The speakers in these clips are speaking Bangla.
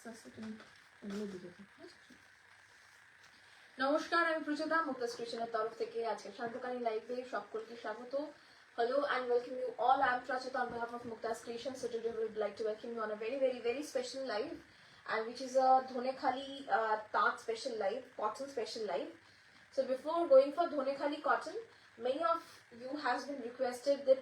আস্তে আস্তে তুমি এগুলো দিকে নমস্কার, আমি প্রচেতা মুক্তাস ক্রিয়েশনের তরফ থেকে আজকে শান্তকালী লাইভে সকলকে স্বাগত। Hello and welcome you all. I am Prachita on behalf of Mukta's Creation. So today we would like to welcome you on a very special live, and which is a Dhonekhali Taat special live, cotton special live. So before going for Dhonekhali cotton, many of you has been requested that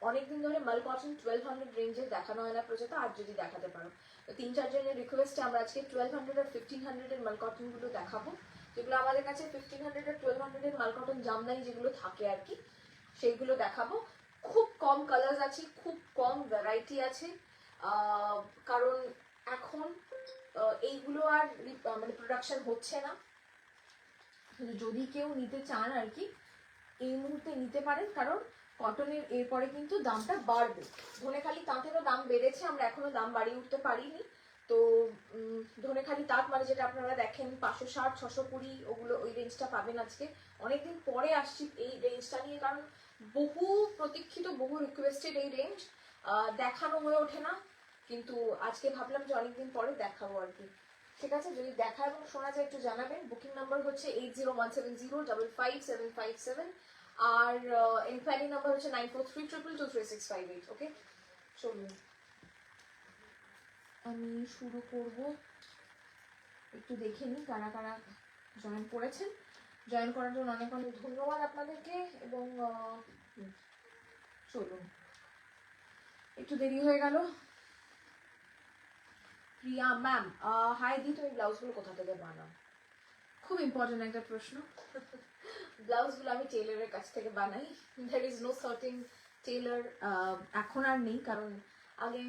অনেকদিন ধরে মাল কটন 1200 রেঞ্জে দেখানো হয় না প্রচেতা, আর যদি দেখাতে পারো। তো 3-4 জনের রিকোয়েস্টে আমরা আজকে 1200 আর 1500 এর মাল কটন গুলো দেখাবো, যেগুলো আমাদের কাছে 1500 আর 1200 এর মাল কটন জামদানি যেগুলো থাকে আর কি, সেইগুলো দেখাবো। খুব কম কালার্স আছে, খুব কম ভ্যারাইটি আছে, কারণ এখন এইগুলো আর মানে প্রোডাকশন হচ্ছে না। যদি কেউ নিতে চান আর কি এই মুহূর্তে নিতে পারেন, কারণ কটনের এরপরে কিন্তু দামটা বাড়বে। ধনেখালি তাঁতেরও দাম বেড়েছে, আমরা এখনো দাম বাড়িয়ে উঠতে পারিনি। তো ধনেখালি তাঁত মানে যেটা আপনারা দেখেন 560, 620, ওগুলো ওই রেঞ্জটা পাবেন আজকে। অনেকদিন পরে আসছি এই রেঞ্জটা নিয়ে, কারণ বহু প্রতীক্ষিত, বহু রিকোয়েস্টেড এই রেঞ্জ দেখানো হয়ে ওঠে না, কিন্তু আজকে ভাবলাম যে অনেকদিন পরে দেখাবো আর কি। ঠিক আছে, যদি দেখা এবং শোনা যায় একটু জানাবেন। বুকিং নাম্বার হচ্ছে 8017055757, আর ইনকোয়ারি নাম্বার হচ্ছে 9432223658। ওকে, চলুন আমি শুরু করব। একটু দেখে নিই কারা কারা জয়েন করেছেন। জয়েন করার জন্য অনেক অনেক ধন্যবাদ আপনাদেরকে। এবং চলুন, একটু দেরি হয়ে গেল। প্রিয়া ম্যাম, হাই দি, তুমি ব্লাউজগুলো কোথা থেকে বানাও? খুব ইম্পর্টেন্ট একটা প্রশ্ন। ব্লাউজগুলো আমি টেলারের কাছ থেকে বানাই। There is no certain tailor, এখন আর নেই, কারণ আগে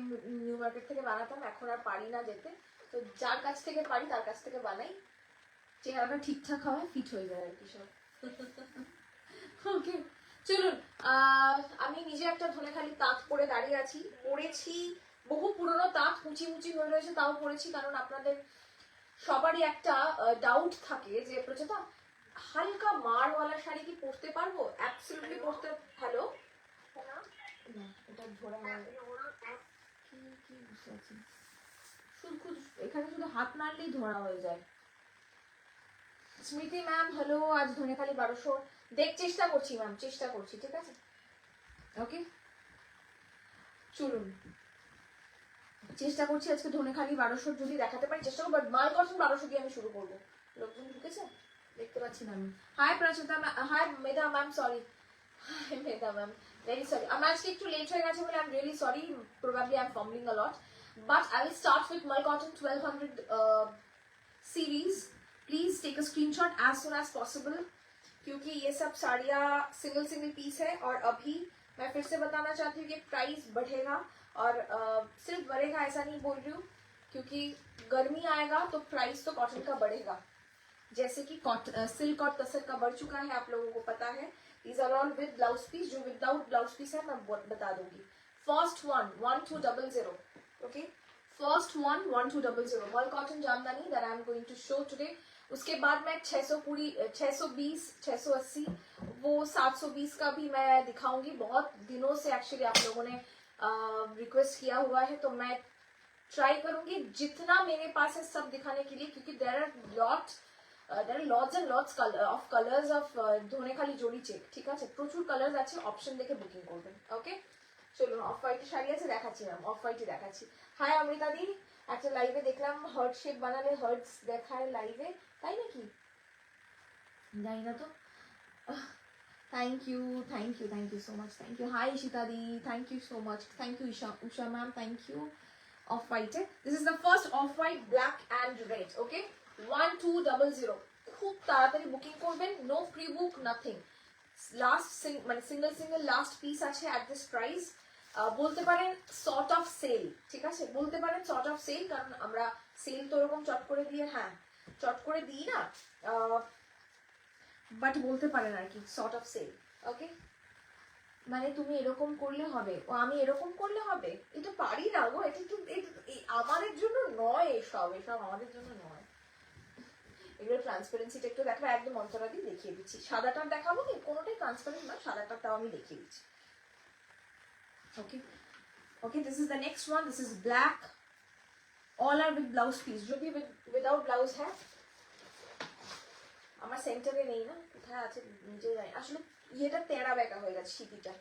নিউ মার্কেট থেকে বানাতাম, এখন আর পারি না যেতে। তো যার কাছ থেকে পারি তার কাছ থেকে বানাই, চেহারাটা ঠিকঠাক হয়, ফিট হয়ে যায় আর কি সব। ওকে, চলুন। আমি নিজে একটা ধনেখালি তাঁত পরে দাঁড়িয়ে আছি, পরেছি বহু পুরনো তাঁত, মুচি মুচি হয়ে রয়েছে, তাও পরেছি, কারণ আপনাদের সবারই একটা ডাউট থাকে যে প্রচেতা হালকা মারওয়ালা শাড়ি কি পরতে পারবো? অ্যাবসলিউটলি পরতে। হ্যালো, এটা ধরে কি কি বুঝতে পারছি, শুধু এখানে শুধু হাত নাড়লেই ধরা হয়ে যায়। স্মৃতি ম্যাম হ্যালো, আজ ধনেখালি 1200 চেষ্টা করছি ম্যাম, চেষ্টা করছি, ঠিক আছে। ওকে, চলুন, চেষ্টা করছি আজকে ধনেখালি 1200 যদি দেখাতে পারি চেষ্টা করবো, বাট মাল কটন 1200 দিয়ে আমি শুরু করবো। লোকজন ঢুকেছে দেখতে পাচ্ছি না আমি। হাই প্রাচুতা ma'am, hi Medha ma'am, sorry, hi Medha ma'am, very sorry. আমার আজকে একটু লেট হয়ে গেছে বলে I am really sorry, probably I am fumbling a lot, but I will start with my cotton 1200 series. Please take a screenshot as soon as possible, क्योंकि ये सब साड़ियाँ सिंगल पीस है। और अभी मैं फिर से बताना चाहती हूँ कि प्राइस बढ़ेगा, और सिर्फ बढ़ेगा ऐसा नहीं बोल रही हूँ, क्योंकि गर्मी आएगा तो प्राइस तो कॉटन का बढ़ेगा। जैसे कि सिल्क और तसर का बढ़ चुका है, आप लोगों को पता है। These are all with blouse piece, जो विदाउट ब्लाउज पीस है मैं बता दूंगी। First one 1200, okay, first one 1200 मल cotton jamdani that I am going to show today। उसके बाद मैं 620, 680, वो 720 का भी मैं दिखाऊंगी। बहुत दिनों से एक्चुअली आप लोगों ने रिक्वेस्ट किया हुआ है, तो मैं ट्राई करूंगी जितना मेरे पास है सब दिखाने के लिए, क्योंकि there are lots and lots of colors of Dhaniakhali জড়ি চেক। ঠিক আছে, প্রচুর কালার্স আছে, অপশন দেখে বুকিং করবেন। ওকে, চলুন, অফ হোয়াইট শাড়ি আছে দেখাচ্ছি ম্যাম, অফ হোয়াইটই দেখাচ্ছি। হাই অমৃতা দি, একটা লাইভে দেখলাম হার্ট শেপ বানালে হার্টস দেখায় লাইভে, তাই নাকি? জানি না তো। Thank you so much, thank you. Hi Ishita দি, thank you so much, thank you Usha ma'am, thank you. Off white, this is the first off white black and red. Okay, 1200, খুব তাড়াতাড়ি বুকিং করবেন, no pre book, nothing. Last মানে সিঙ্গেল লাস্ট পিস আছে অ্যাট দিস প্রাইস। বলতে পারেন সর্ট অফ সেল, ঠিক আছে, বলতে পারেন সর্ট অফ সেল, কারণ আমরা সেল তো ওরকম চট করে দিয়ে, হ্যাঁ চট করে দিই না, বাট বলতে পারেন আর কি সর্ট অফ সেল। ওকে, মানে তুমি এরকম করলে হবে, ও আমি এরকম করলে হবে, এটা পারি না গো, এটা তো আমাদের জন্য নয়, এসব আমাদের জন্য নয়। এগুলো ট্রান্সপারেন্সিটা একটু দেখো, একদম অন্তরা দিয়ে দেখিয়ে দিচ্ছি। সাদাটা দেখাবো কি, কোনোটাই ট্রান্সপারেন্ট না, সাদাটা তাও আমি দেখিয়ে দিচ্ছি। Okay, this is the next one, this is black all over with blouse piece, যদি উইদাউট ব্লাউজ হ্যাঁ আমার সেন্টারে নেই না, কোথায় আছে নিজেও জানি। আসলে ইয়েটা তেড়া বেঁকা হয়ে গেছে সিটিটা,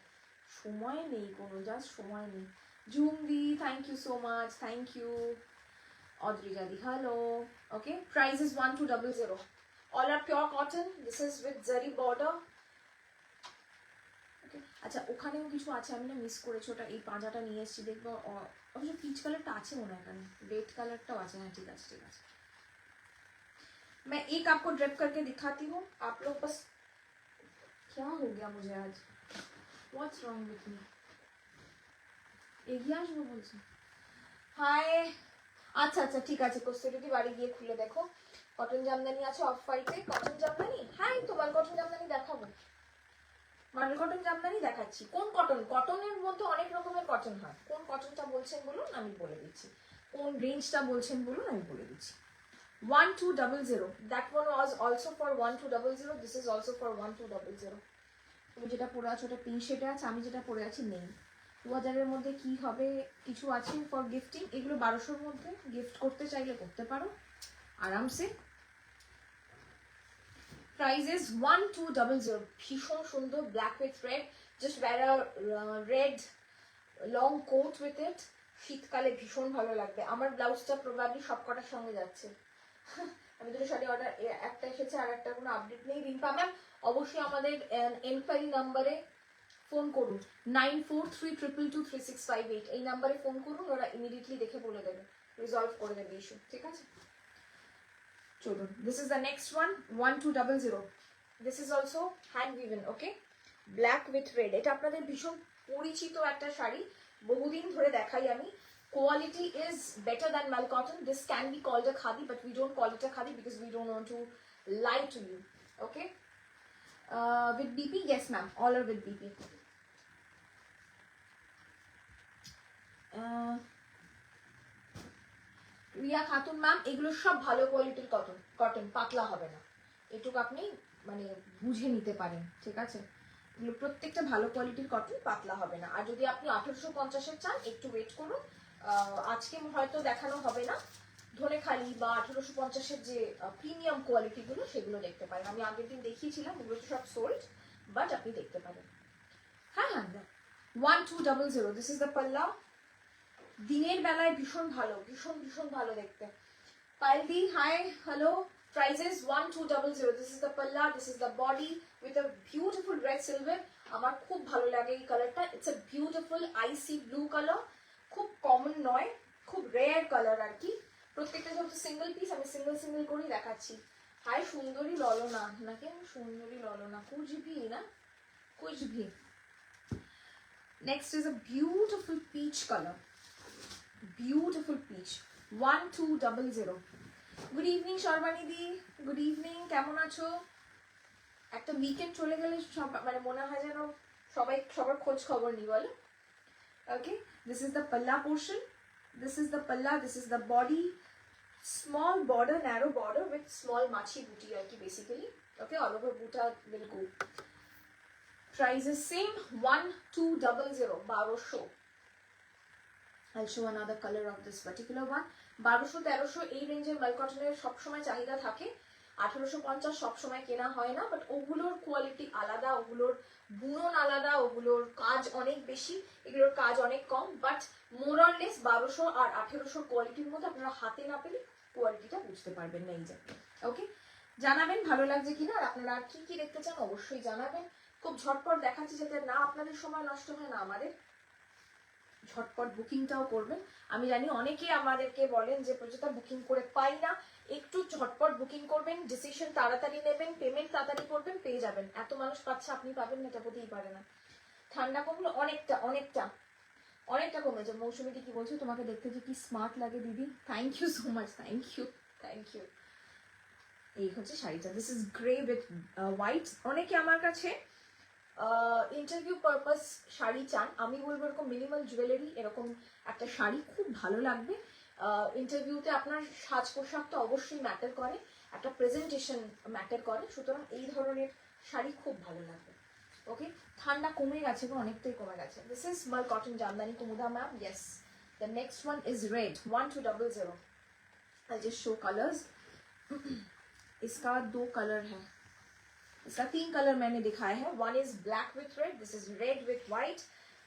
সময় নেই কোনো, জাস্ট সময় নেই। জুমদি thank you so much, thank you. Adrija দি hello. Okay, price is 1200। All over pure cotton, this is with zari border. Okay, আচ্ছা ওখানেও কিছু আছে, আমি না মিস করেছি ওটা, এই পাঁজাটা নিয়ে এসেছি দেখবো। অবশ্য পিচ কালারটা আছে মনে হয়, এখানে রেড কালারটাও আছে। হ্যাঁ ঠিক আছে ঠিক আছে। मैं एक आपको ड्रिप करके दिखाती हूँ, आप लोग बस। क्या हो गया मुझे आज, व्हाट्स रॉन्ग विथ मी? এগিয়ে আসবো বলছি। হাই, আচ্ছা আচ্ছা ঠিক আছে, কস্তুরীটি বাড়ি গিয়ে খুলে দেখো। কটন জামদানি আছে অফ হোয়াইটে, কটন জামদানি। হ্যাঁ তো মাল কটন জামদানি দেখাবো, মাল কটন জামদানি দেখাচ্ছি। কোন কটন? কটনের মধ্যে অনেক রকমের কটন হয়, কোন কটনটা বলছেন বলুন আমি বলে দিচ্ছি, কোন রেঞ্জটা বলছেন বলুন আমি বলে দিচ্ছি। 1200, that one was also for 1200, this is also for 1200। তুমি যেটা পরে আছো ওটা পিঙ্ক শেডে আছে, আমি যেটা পরে আছি নেই। 2000-এর মধ্যে কি হবে, কিছু আছে ফর গিফটিং, এগুলো 1200-র মধ্যে গিফট করতে চাইলে করতে পারো আরামসে। প্রাইস ইজ 1200, ভীষণ সুন্দর, black with red, just wear a red long coat with it, শীতকালে ভীষণ ভালো লাগবে। আমার ব্লাউজটা প্রবাবলি সব কটার সঙ্গে যাচ্ছে। আমি দুটো শাড়ি অর্ডার, একটা এসেছে আর একটা কোনো আপডেট নেই। রিম্পা ম্যাম অবশ্যই আমাদের এনকোয়ারি নাম্বারে ফোন করুন, 9432223658, এই নাম্বারে ফোন করুন, ওরা ইমিডিয়েটলি দেখে বলে দেবে, রিজলভ করে দেবে ইস্যু, ঠিক আছে? চলুন, this is the next one, 1200। This is also hand woven, okay, black with red. এটা আপনাদের ভীষণ পরিচিত একটা শাড়ি, বহুদিন ধরে দেখাই আমি। Quality is better than Mal cotton. This can be called a khadi, but we don't call it a khadi because we don't want to lie to you. Okay? With BP, yes, ma'am. All are with BP. Riya Khatun ma'am, এগুলো সব ভালো কোয়ালিটির কটন, পাতলা হবে না, এটুকু আপনি মানে বুঝে নিতে পারেন, ঠিক আছে? এগুলো প্রত্যেকটা ভালো কোয়ালিটির কটন, পাতলা হবে না। আর যদি আপনি 1850-এর চান একটু ওয়েট করুন, আজকে হয়তো দেখানো হবে না। ধনেখালি বা 1850-এর যে প্রিমিয়াম কোয়ালিটিগুলো সেগুলো দেখতে পারেন, আমি আগের দিন দেখিয়েছিলাম, ওগুলো তো সব সোল্ড, বাট আপনি দেখতে পারেন। হ্যাঁ হ্যাঁ, 1200, দিস ইজ দ্য পাল্লা। দিনের বেলায় ভীষণ ভালো, ভীষণ ভীষণ ভালো দেখতে। পাইলদি hi hello, prices 1200, this is the pallu, this is the body with a beautiful red silver. আমার খুব ভালো লাগে এই কালারটা, it's a beautiful icy blue colour, খুব কমন নয়, খুব রেয়ার কালার আর কি। প্রত্যেকটা যেহেতু সিঙ্গেল পিস, আমি সিঙ্গেল সিঙ্গেল করেই দেখাচ্ছি। হাই সুন্দরী ললনা, নাকি সুন্দরী ললনা, কুচভি না, কুচভি। Next is a beautiful peach colour, beautiful peach, 1200। Good evening Sarbani দি, গুড ইভিনিং, কেমন আছো? একটা উইকেন্ড চলে গেলে সব মানে মনে হয় যেন সবাই সবার খোঁজ খবর নি, বলো? ওকে, দিস ইজ দ্য পাল্লা portion, this is the palla, this is the body, small border, narrow border with small machi booty arki basically, okay, all over buta will go. Price is same, 1200, 1200। I'll show another color of this particular one, 1200-1300 এই রেঞ্জের মাল কটনের সবসময় চাহিদা থাকে। 1850 সবসময় কেনা হয় না, বাট ওগুলোর কোয়ালিটি আলাদা, ওগুলোর বুনন আলাদা, ওগুলোর কাজ অনেক বেশি, এগুলোর কাজ অনেক কম, বাট মোর অর লেস 1200 আর 1800 কোয়ালিটির মধ্যে আপনারা হাতে না পেলে কোয়ালিটিটা বুঝতে পারবেন না এই যে। ওকে, জানাবেন ভালো লাগছে কিনা, আর আপনারা আর কি কি দেখতে চান অবশ্যই জানাবেন। খুব ঝটপট দেখাচ্ছি যাতে না আপনাদের সময় নষ্ট হয় না আমাদের, ঝটপট বুকিংটাও করবেন। আমি জানি অনেকে আমাদেরকে বলেন যে প্রচুর বুকিং করে পাই না, একটু ঝটপট বুকিং করবেন, ডিসিশন তাড়াতাড়ি নেবেন, পেমেন্ট তাড়াতাড়ি করবেন, পেয়ে যাবেন। এত মানুষ পাচ্ছে, আপনি পাবেন না, এটা হতেই পারে না। ঠান্ডা কমলো অনেকটা অনেকটা অনেকটা কমেছে। মৌসুমীটি কি বলছো, তোমাকে দেখতে যে কি স্মার্ট লাগে দিদি, thank you so much, thank you thank you. এই হচ্ছে শাড়িটা, this is grey with white. অনেকে আমার কাছে ইন্টারভিউ পারপাস শাড়ি চান, আমি বলবো এরকম মিনিমাল জুয়েলারি, এরকম একটা শাড়ি খুব ভালো লাগবে। ইন্টারভিউতে আপনার সাজ পোশাকটা অবশ্যই ম্যাটার করে, একটা প্রেজেন্টেশন ম্যাটার করে, সুতরাং এই ধরনের শাড়ি খুব ভালো লাগবে। ওকে, ঠান্ডা কমে গেছে গো, অনেকটাই কমে গেছে। This is mul cotton Jamdani Kumuda ma'am, yes. The next one is red, 1200। I'll just show colors. इसका 2 कलर है, इसका 3 कलर मैंने दिखाया है. One is black with red, this is red with white.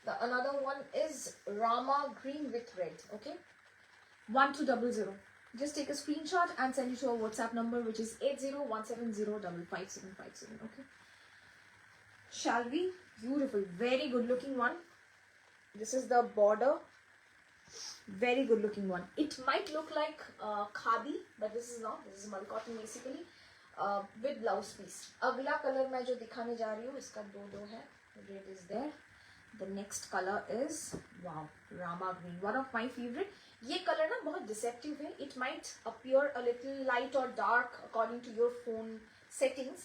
The another one is Rama green with red. Okay, 1200. Just take a screenshot and send it to our WhatsApp number, which is 8017055757. Okay, shall we? Beautiful, very good looking one. This is the border, very good looking one. It might look like khadi, but this is not. This is mal cotton basically, with blouse piece. अगला कलर मैं जो दिखाने जा रही हूँ, इसका दो है. Red is there. The next color is wow, Rama green, one of my favorite. ये कलर ना बहुत deceptive है. It might appear a little light or dark according to your phone settings,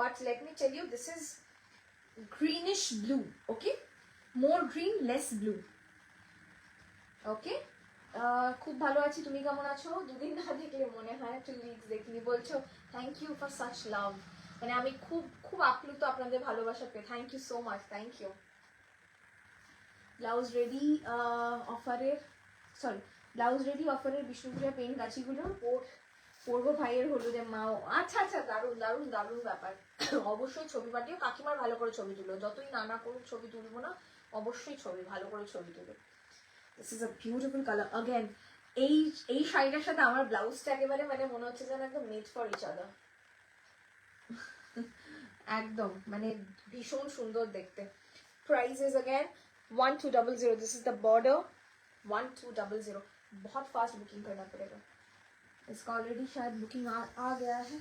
but let me tell you, this is greenish blue. Okay, more green, less blue. Okay, খুব ভালো আছি, তুমি কেমন আছো? দুদিন না দেখলে মনে হয় 2 weeks দেখলি, বলছো thank you for such love. মানে আমি খুব খুব আপ্লুত আপনাদের ভালোবাসা পেয়ে. Thank you so much, thank you. Blouse ready অফারের, সরি ব্লাউজ রেডি অফারের বিষ্ণুপুরের পেন গাছিগুলো পড়বো ভাইয়ের হলুদে মাও. আচ্ছা আচ্ছা, দারুণ দারুণ দারুণ ব্যাপার. অবশ্যই ছবি পাঠিও, কাকিমার ভালো করে ছবি তুলো. যতই নানা করুক ছবি তুলবো না, অবশ্যই ছবি ভালো করে ছবি তুলো. This is a beautiful color. Again, এই শাড়িটার সাথে আমার ব্লাউজটা একেবারে মানে মনে হচ্ছে যেন একদম মেড ফর ইচ আদার. একদম মানে ভীষণ সুন্দর দেখতে. Price is again 1200. This is the border, 1200. बहुत फास्ट बुकिंग करना पड़ेगा. इसका ऑलरेडी शायद बुकिंग आ गया है,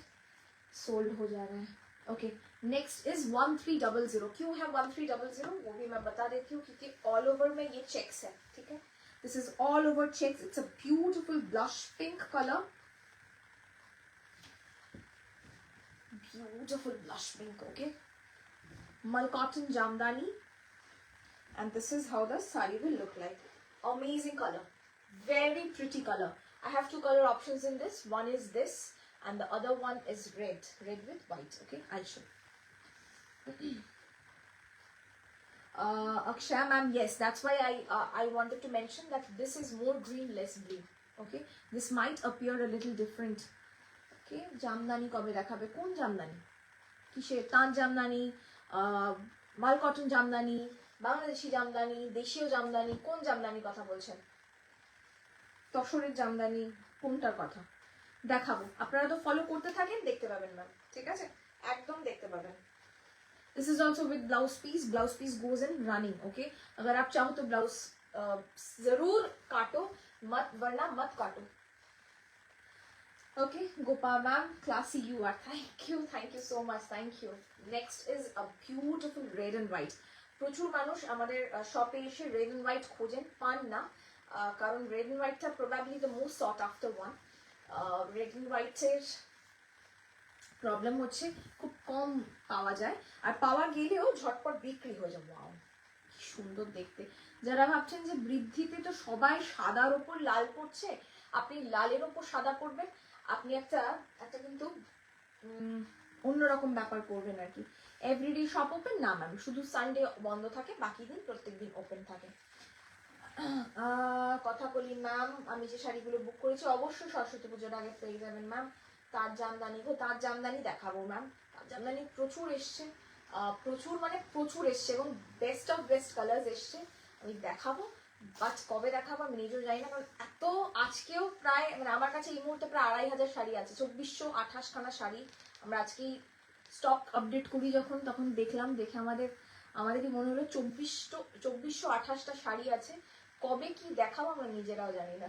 सोल्ड हो जा रहा है. Okay, next is 1300. क्यों है 1300 वो भी मैं बता देती हूँ, क्योंकि ऑल ओवर में ये चेक्स है. ठीक है, this is all over checks. It's a beautiful blush pink colour, beautiful blush pink. Okay, mul cotton Jamdani, and this is how the sari will look like. Amazing color, very pretty color. I have 2 color options in this. One is this and the other one is red with white. Okay, I'll show. Akshay ma'am, yes, that's why I wanted to mention that this is more green, less blue. Okay, this might appear a little different. Okay, Jamdani কবে দেখাবে? কোন জামদানি? কিসের? তাঁত জামদানি, মাল কটন জামদানি, বাংলাদেশি জামদানি, দেশীয় জামদানি? কোন জামদানি কথা বলছেন? তসরের জামদানি, কোনটার কথা দেখাবো? আপনারা তো ফলো করতে থাকেন, দেখতে পাবেন ম্যাম. ঠিক আছে, একদম দেখতে পাবেন. This is also with blouse piece. Blouse piece goes in running. Okay, अगर आप चाहो तो ब्लाउज जरूर काटो, मत वरना मत काटो. Okay, Gopal ma'am, classy you are. Thank you so much. Thank you. Next is a beautiful red and white. প্রচুর মানুষ আমাদের শপে এসে রেড এন্ড হোয়াইট খোঁজেন, পান না, কারণ রেড এন্ড হোয়াইটটা probably the most sought after one. Red and হোয়াইটের প্রবলেম হচ্ছে খুব কম পাওয়া যায়, আর পাওয়া গেলেও ঝটপট বিক্রি হয়ে যায়. ওয়াও, কি সুন্দর দেখতে. যারা ভাবছেন যে বৃদ্ধিতে তো সবাই সাদার ওপর লাল পড়ছে, আপনি লালের ওপর সাদা পরবেন, আপনি একটা কিন্তু অন্যরকম ব্যাপার করবেন আর কি. এভরিডে শপ ওপেন না ম্যাম, শুধু সানডে বন্ধ থাকে, বাকি দিন প্রত্যেক দিন ওপেন থাকে. কথা বলি ম্যাম, আমি যে শাড়িগুলো বুক করেছি অবশ্যই সরস্বতী পুজোর আগে পেয়ে যাবেন ম্যাম. তার জামদানি, তার জামদানি দেখাবো ম্যাম. তার জামদানি প্রচুর এসছে, প্রচুর মানে প্রচুর এসছে, এবং বেস্ট অফ বেস্ট কালার্স এসছে. আমি দেখাবো, বাট কবে দেখাবো আমি নিজেও জানি না, কারণ এত আজকেও প্রায় মানে আমার কাছে এই মুহূর্তে প্রায় 2500 শাড়ি আছে, 2428 খানা শাড়ি. আমরা আজকেই স্টক আপডেট করি যখন, তখন দেখলাম, দেখে আমাদেরই মনে হলো 2428টা শাড়ি আছে. কবে কি দেখাবো আমরা নিজেরাও জানি না.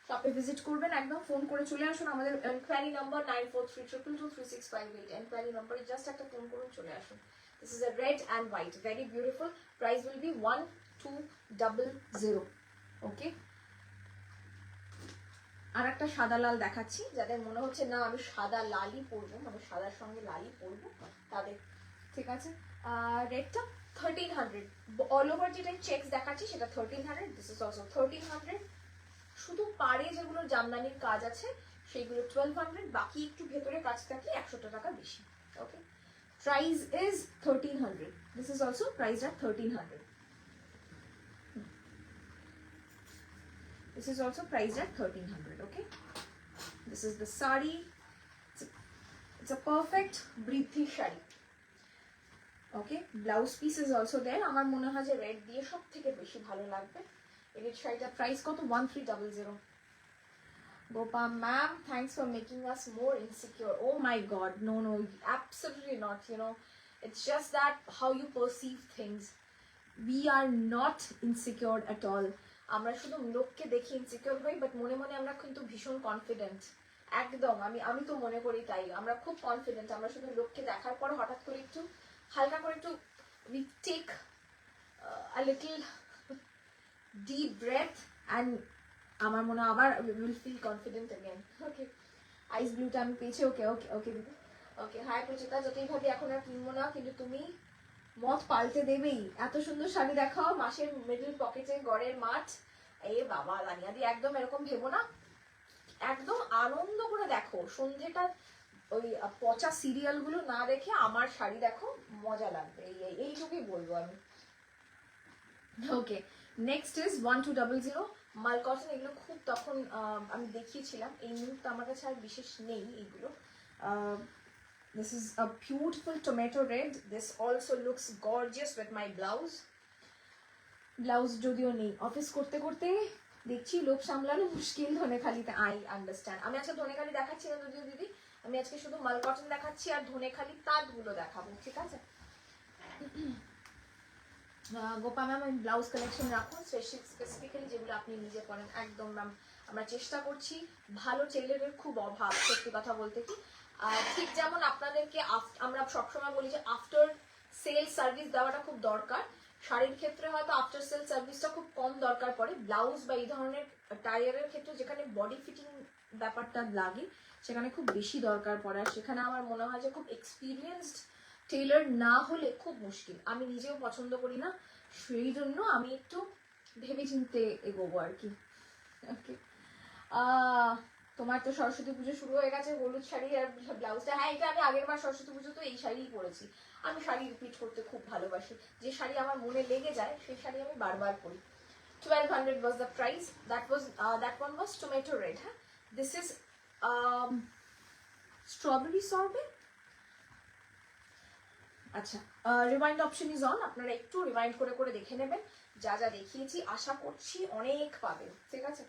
শপে ভিজিট করবেন, একদম ফোন করে চলে আসুন. আমাদের এনকোয়ারি নাম্বার 9432223658. এনকোয়ারি নাম্বারে জাস্ট একটা ফোন করুন, চলে আসুন. This is a red and white, very beautiful. Price will be 1200. Okay, আর একটা সাদা লাল দেখাচ্ছি, যাদের মনে হচ্ছে না আমি সাদা লালই পরবো, মানে সাদার সঙ্গে লালই পরবো, তাদের. ঠিক আছে, রেটটা 1300. অল ওভার যেটা চেকস দেখাচ্ছি সেটা 1300. This is also 1300. শুধু পাড়ে যেগুলো জামদানির কাজ আছে সেগুলো 1200, বাকি একটু ভেতরে কাজ থাকলে 100 টাকা বেশি. ওকে, price is 1300. This is also priced at 1300. This is also priced at 1300. Okay, this is the sari. It's a perfect brithi shari. Okay, blouse piece is also there. আমার মনে হয় যে রেড দিয়ে সব থেকে বেশি ভালো লাগবে। এই শাড়িটার প্রাইস কত? 1300. Gopa ma'am, thanks for making us more insecure. Oh my god, no, absolutely not. You know, it's just that how you perceive things. We are not insecure at all. আমরা শুধু লোককে দেখি ইনসিকিউর হই, বাট মনে মনে আমরা কিন্তু ভীষণ কনফিডেন্ট। একদম আমি তো মনে করি তাই, আমরা খুব কনফিডেন্ট। আমরা শুধু লোককে দেখার পর হঠাৎ করে একটু হালকা করে একটু we take a little deep breath and আমার মনে আবার we will feel confident again. Okay, আইস ব্লুটা আমি পেয়েছি। ওকে ওকে ওকে দিদি। ওকে, হাই প্রচিতা, যতই ভাবি এখন আর কিনবো না, কিন্তু তুমি মত পাল্টে দেবেই। এত সুন্দর শাড়ি দেখাও, মাসের মিডল পকেটে গড়ের মাঠ। এ বাবা রানিয়াদি, একদম এরকম ভেবো না, একদম আনন্দ করে দেখো। সন্ধ্যেটা ওই পচা সিরিয়াল গুলো না দেখে আমার শাড়ি দেখো, মজা লাগবে। এইটুকুই বলবো আমি। ওকে, নেক্সট ইজ 1200 মাল কটন। এগুলো খুব তখন আমি দেখিয়েছিলাম, এই মুহূর্তে আমার কাছে আর বিশেষ নেই এইগুলো। This is a beautiful tomato red. This also looks gorgeous with my blouse. Blouse যদিও নেই, অফিস করতে করতে দেখছি লোক সামলানো মুশকিল ধনেখালিতে। I understand. আমি আজকে ধনেখালি দেখাচ্ছি না যদিও দিদি, আমি আজকে শুধু মাল কটন দেখাচ্ছি আর ধনেখালি তাঁতগুলো দেখাবো, ঠিক আছে? গোপা ম্যাম, আমি ব্লাউজ কালেকশন রাখুন স্পেসিফিক্যালি যেগুলো আপনি নিজে পরেন। একদম ম্যাম, আমরা চেষ্টা করছি। ভালো টেলারের খুব অভাব, সত্যি কথা বলতে কি। ঠিক যেমন আপনাদেরকে আমরা সবসময় বলি যে আফটার সেল সার্ভিস দেওয়াটা খুব দরকার, শাড়ির ক্ষেত্রে হয়তো আফটার সেল সার্ভিসটা খুব কম দরকার পড়ে। ব্লাউজ বা এই ধরনের টায়ারের ক্ষেত্রে যেখানে বডি ফিটিং ব্যাপারটা লাগে সেখানে খুব বেশি দরকার পড়ে। আর সেখানে আমার মনে হয় যে খুব এক্সপিরিয়েন্সড টেইলার না হলে খুব মুশকিল। আমি নিজেও পছন্দ করি না, সেই জন্য আমি একটু ভেবে চিনতে এগোবো আর কি। ওকে, তোমার তো সরস্বতী পুজো শুরু হয়ে গেছে, হলুদ শাড়ি আর ব্লাউজটা। হ্যাঁ, এটা আমি আগের বার সরস্বতী পুজো তো এই শাড়িই পরেছি। আমি শাড়ি রিপিট করতে খুব ভালোবাসি, যে শাড়ি আমার মনে লেগে যায় সেই শাড়ি আমি বারবার পরি। 1200 was the price. That one was tomato red. হ্যাঁ, this is strawberry sorbet. আচ্ছা, রিমাইন্ড অপশন ইজ অন। আপনারা একটু রিমাইন্ড করে করে দেখে নেবেন। যা যা দেখিয়েছি আশা করছি অনেক পাবেন, ঠিক আছে?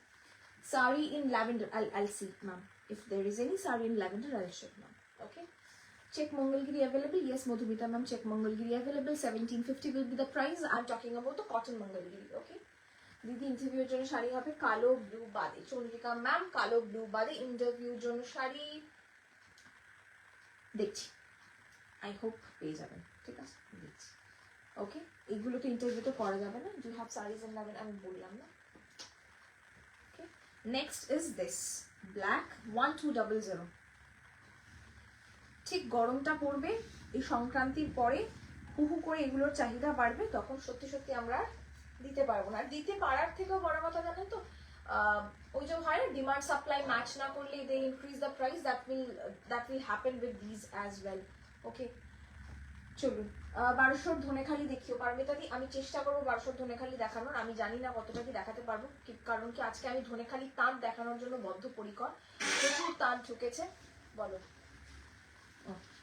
Sari in lavender. I'll see, ma'am. If there is any sari in lavender, I'll show, ma'am. Okay. Check Mangalgiri available. Yes, Madhumita, ma'am. Check Mangalgiri available. 1750 will be the price. I'm talking about the cotton Mangalgiri. Okay. Didi interview জন্য শাড়ি হবে কালো ব্লু বাদে। চন্দ্রিকা ম্যাম, কালো ব্লু বাদে ইন্টারভিউ জন্য শাড়ি দেখছি। আই হোপ পেয়ে যাবেন, ঠিক আছে? দেখছি। ওকে, এইগুলো তো ইন্টারভিউতে করা যাবে না। Do have series in lavender? আমি বললাম না। Next is this black 1200. ঠিক গরমটা পড়বে এই সংক্রান্তির পরে, হুহু করে এগুলোর চাহিদা বাড়বে, তখন সত্যি সত্যি আমরা দিতে পারবো না। দিতে পারার থেকেও বড় কথা জানেন তো, ওই যে হয় না, ডিমান্ড সাপ্লাই ম্যাচ না করলে they increase the price. That will happen with these as well. Okay, চলুন 1200 ধনেখালি দেখিও পারমিতাদি। আমি চেষ্টা করবো 1200 ধনেখালি দেখানোর। আমি জানি না কতটা কি দেখাতে পারবো, কারণ কি আজকে আমি ধনেখালি তাঁত দেখানোর জন্য বদ্ধপরিকর। প্রচুর তাঁত ঢুকেছে, বলো,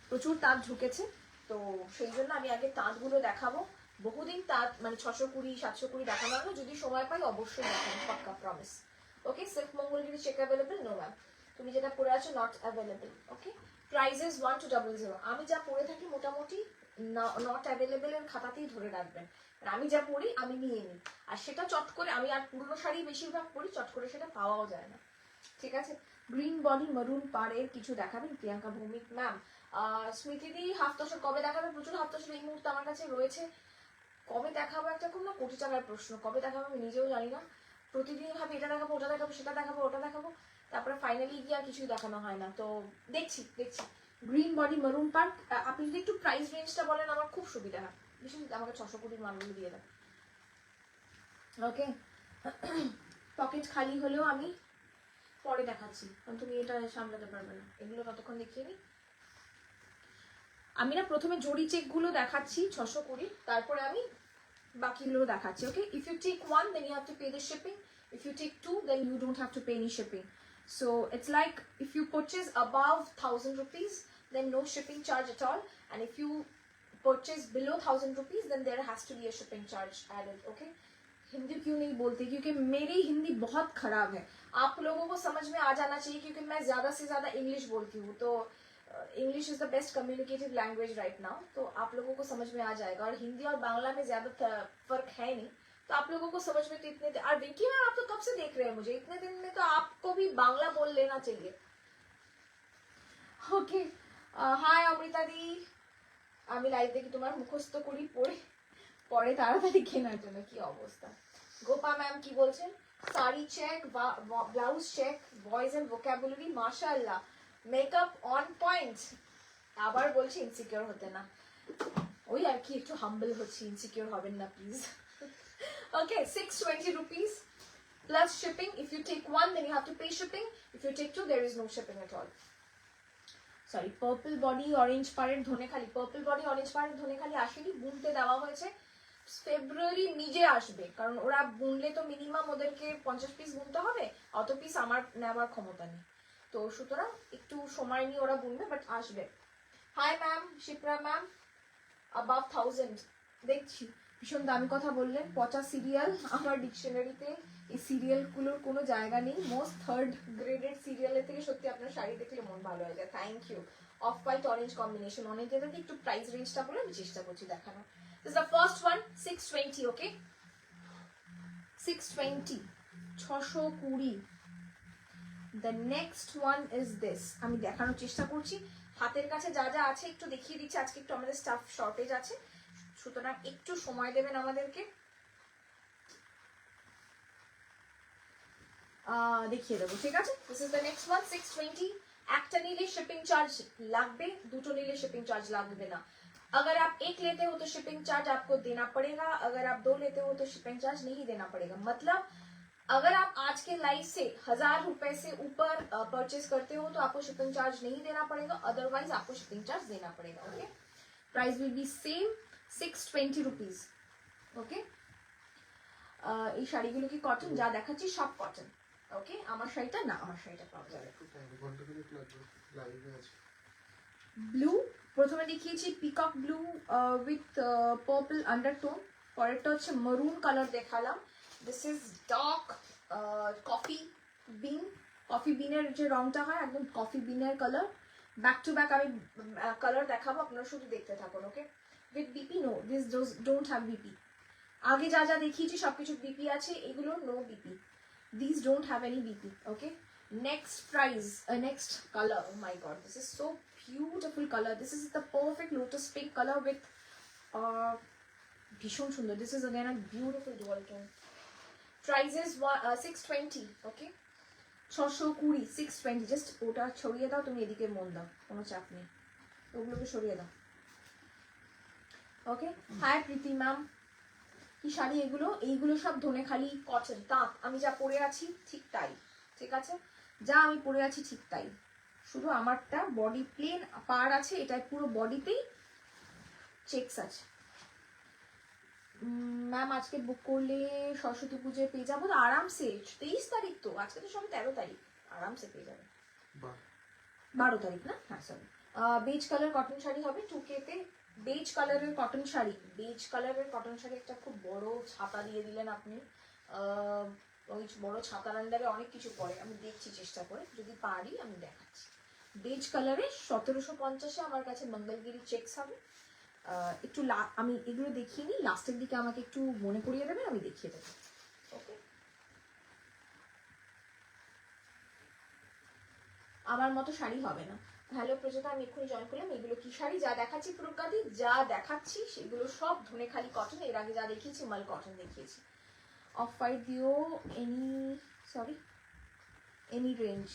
প্রচুর তাঁত ঢুকেছে, তো সেই জন্য আমি আগে তাঁতগুলো দেখাবো। বহুদিন তাঁত মানে 620 720 দেখানো হলো। যদি সময় পাই অবশ্যই দেখাবো, পাক্কা promise. Okay, silk Mangalagiri check available? No ma'am, তুমি যেটা পরে আছো নট অ্যাভেলেবল। Okay, prices 1200। আমি যা পরে থাকি মোটামুটি নট অ্যাভেলেবল এর খাতাতেই ধরে রাখবেন। আমি যা পরি আমি নিয়ে নিই, আর সেটা চট করে, আমি আর পুরনো শাড়ি বেশিরভাগ পরি, চট করে সেটা পাওয়াও যায় না, ঠিক আছে? গ্রিন বডি মারুন পাড়ের কিছু দেখাবেন প্রিয়াঙ্কা ভৌমিক ম্যাম। স্মৃতিদি হাফ তসর কবে দেখাবে? প্রচুর হাফ তসর এই মুহূর্তে আমার কাছে রয়েছে। কবে দেখাবো একটা খুব না কোটি টাকার প্রশ্ন। কবে দেখাবো আমি নিজেও জানি না। প্রতিদিন ভাবি এটা দেখাবো, ওটা দেখাবো, সেটা দেখাবো, ওটা দেখাবো, তারপরে ফাইনালি গিয়ে আর কিছুই দেখানো হয় না। তো দেখছি। গ্রিন বডি মারুন পার্ক। আপনি যদি একটু প্রাইস রেঞ্জটা বলেন আমার খুব সুবিধা হয়। বিশেষ আমাকে 620 মালগুলো দিয়ে দেন। ওকে, পকেট খালি হলেও আমি পরে দেখাচ্ছি, কারণ তুমি এটা সামলাতে পারবে না। এগুলো ততক্ষণ দেখিয়ে নি। আমি না প্রথমে জড়ি চেকগুলো দেখাচ্ছি 620, তারপরে আমি বাকিগুলো দেখাচ্ছি ওকে if you take one then you have to pay the shipping if you take two then you don't have to pay any shipping so it's like if you purchase above 1000 rupees then no shipping charge at all and if you purchase below 1000 rupees then there has to be a shipping charge added okay Hindi क्यों नहीं बोलते क्योंकि मेरी हिंदी बहुत खराब है आप लोगों को समझ में आ जाना चाहिए क्योंकि मैं ज्यादा से ज्यादा इंग्लिश बोलती हूँ तो English is the best communicative language right now तो आप लोगों को समझ में आ जाएगा और हिंदी और बांग्ला में ज्यादा फर्क है नहीं तो आप लोगों को समझ में तो इतने और विकी मैम आप तो कब से देख रहे हैं मुझे इतने दिन में तो आपको भी बांग्ला बोल लेना चाहिए ओके हाय अमृता दी আমি লাইভ দেখি তোমার মুখস্থ করি পরে তাড়াতাড়ি কেনার জন্য কি অবস্থা গোপা ম্যাম কি বলছেন শাড়ি check blouse check voice and vocabulary মাশাআল্লাহ মেকআপ অন পয়েন্ট আবার বলছি ইনসিকিউর হতে না ওই আর কি একটু হাম্বল হচ্ছে ইনসিকিউর হবেন না please okay 620 rupees plus shipping if you take one then you have to pay shipping if you take two there is no shipping at all sorry purple body orange পাড়ের ধনেখালি পার্পল বডি অরেঞ্জ পাড়ের ধনেখালি আসেনি বুনতে দেওয়া হয়েছে ফেব্রুয়ারি নিজে আসবে কারণ ওরা বুনলে তো মিনিমাম ওদেরকে 50 পিস বুনতে হবে অত পিস আমার নেওয়ার ক্ষমতা নেই তো সুতরাং একটু সময় নিয়ে ওরা বুনবে বাট আসবে hi ma'am Shipra ma'am above 1000 দেখছি ভীষণ দামি কথা বললেন পচা সিরিয়াল আমার ডিকশনারিতে এই সিরিয়ালগুলোর কোনো জায়গা নেই মোস্ট থার্ড গ্রেডেড সিরিয়ালের থেকে সত্যি আপনার শাড়ি দেখলে মন ভালো হয়ে যায় thank you off white orange combination অনেকটা একটু প্রাইস রেঞ্জটা বলে আমি চেষ্টা করছি দেখানো this the first one 620 okay 620 620 the next one is this আমি দেখানোর চেষ্টা করছি হাতের কাছে যা যা আছে একটু দেখিয়ে দিচ্ছি আজকে একটু আমাদের স্টাফ শর্টেজ আছে সুতরাং একটু সময় দেবেন আমাদেরকে দেখিয়ে দেবো ঠিক আছে this is the next one 620 একটা নিলে শিপিং চার্জ লাগবে দুটো নিলে শিপিং चार्ज লাগবে না अगर आप एक लेते हो तो शिपिंग चार्ज आपको देना पड़ेगा अगर आप दो लेते हो तो शिपिंग चार्ज नहीं देना पड़ेगा मतलब अगर आप आज के लाइव से 1000 रुपए से ऊपर परचेज करते हो तो आपको शिपिंग चार्ज नहीं देना पड़ेगा अदरवाइज आपको शिपिंग चार्ज देना पड़ेगा okay price will be same 620 rupees okay এই শাড়িগুলো কি কটন যা দেখাচ্ছি সব কটন ওকে আমার শাড়িটা না আমার শাড়িটা পাওয়া যাবে ব্লু প্রথমে দেখিয়েছি peacock blue with purple undertone পরেরটা হচ্ছে মেরুন কালার দেখালাম দিস ইজ ডার্ক কফি বিনের যে রংটা হয় একদম কফি বিনের কালার ব্যাক টু ব্যাক আমি কালার দেখাবো আপনারা শুধু দেখতে থাকুন okay with BP no this don't have BP আগে যা যা দেখিয়েছি সবকিছু বিপি আছে এগুলো no BP this don't have any BP okay next price next color oh my god this is so beautiful color this is the perfect lotus pink color with bhishon sundar this is again a beautiful dual tone price is 620 okay 620 620 just ওটা ছড়িয়ে দাও তুমি এদিকে মন দাও কোনো চাপ নেই ওগুলোকে সরিয়ে দাও ওকে হাই প্রীতি ম্যাম কি শাড়ি এইগুলো সব ধনেখালি কটন তাঁত আমি যা পরে আছি ঠিক তাই ঠিক আছে যা আমি পরে আছি ঠিক তাই শুধু আমারটা বডি প্লেন পার আছে এটা পুরো বডিতেই চেকস আছে ম্যাম আজকে বুক করলে সরস্বতী পুজোয় পেয়ে যাবো আরামসে 23 তারিখ তো আজকে তো সব 13 তারিখ আরামসে পেয়ে যাবে 12 তারিখ না হ্যাঁ sorry beige colour cotton sari হবে 2K তে বেজ কালারের কটন শাড়ি একটা খুব বড় ছাতা দিয়ে দিলেন আপনি ওই বড় ছাতার আন্ডারে অনেক কিছু পরে আমি দেখছি চেষ্টা করে যদি পারি আমি দেখাচ্ছি বেজ কালারে 1750 আমার কাছে মঙ্গলগিরি চেকস হবে একটু আমি এগুলো দেখিয়ে নিই লাস্টের দিকে আমাকে একটু মনে করিয়ে দেবেন আমি দেখিয়ে দেবো ওকে আমার মতো শাড়ি হবে না হ্যালো প্রজেতা আমি এক্ষুনি জয়েন করলাম এগুলো কি শাড়ি যা দেখাচ্ছি প্রকাদি যা দেখাচ্ছি সেগুলো সব ধনেখালি কটন এর আগে যা দেখিয়েছি মাল কটন দেখিয়েছি অফ হোয়াইট দিও এনি রেঞ্জ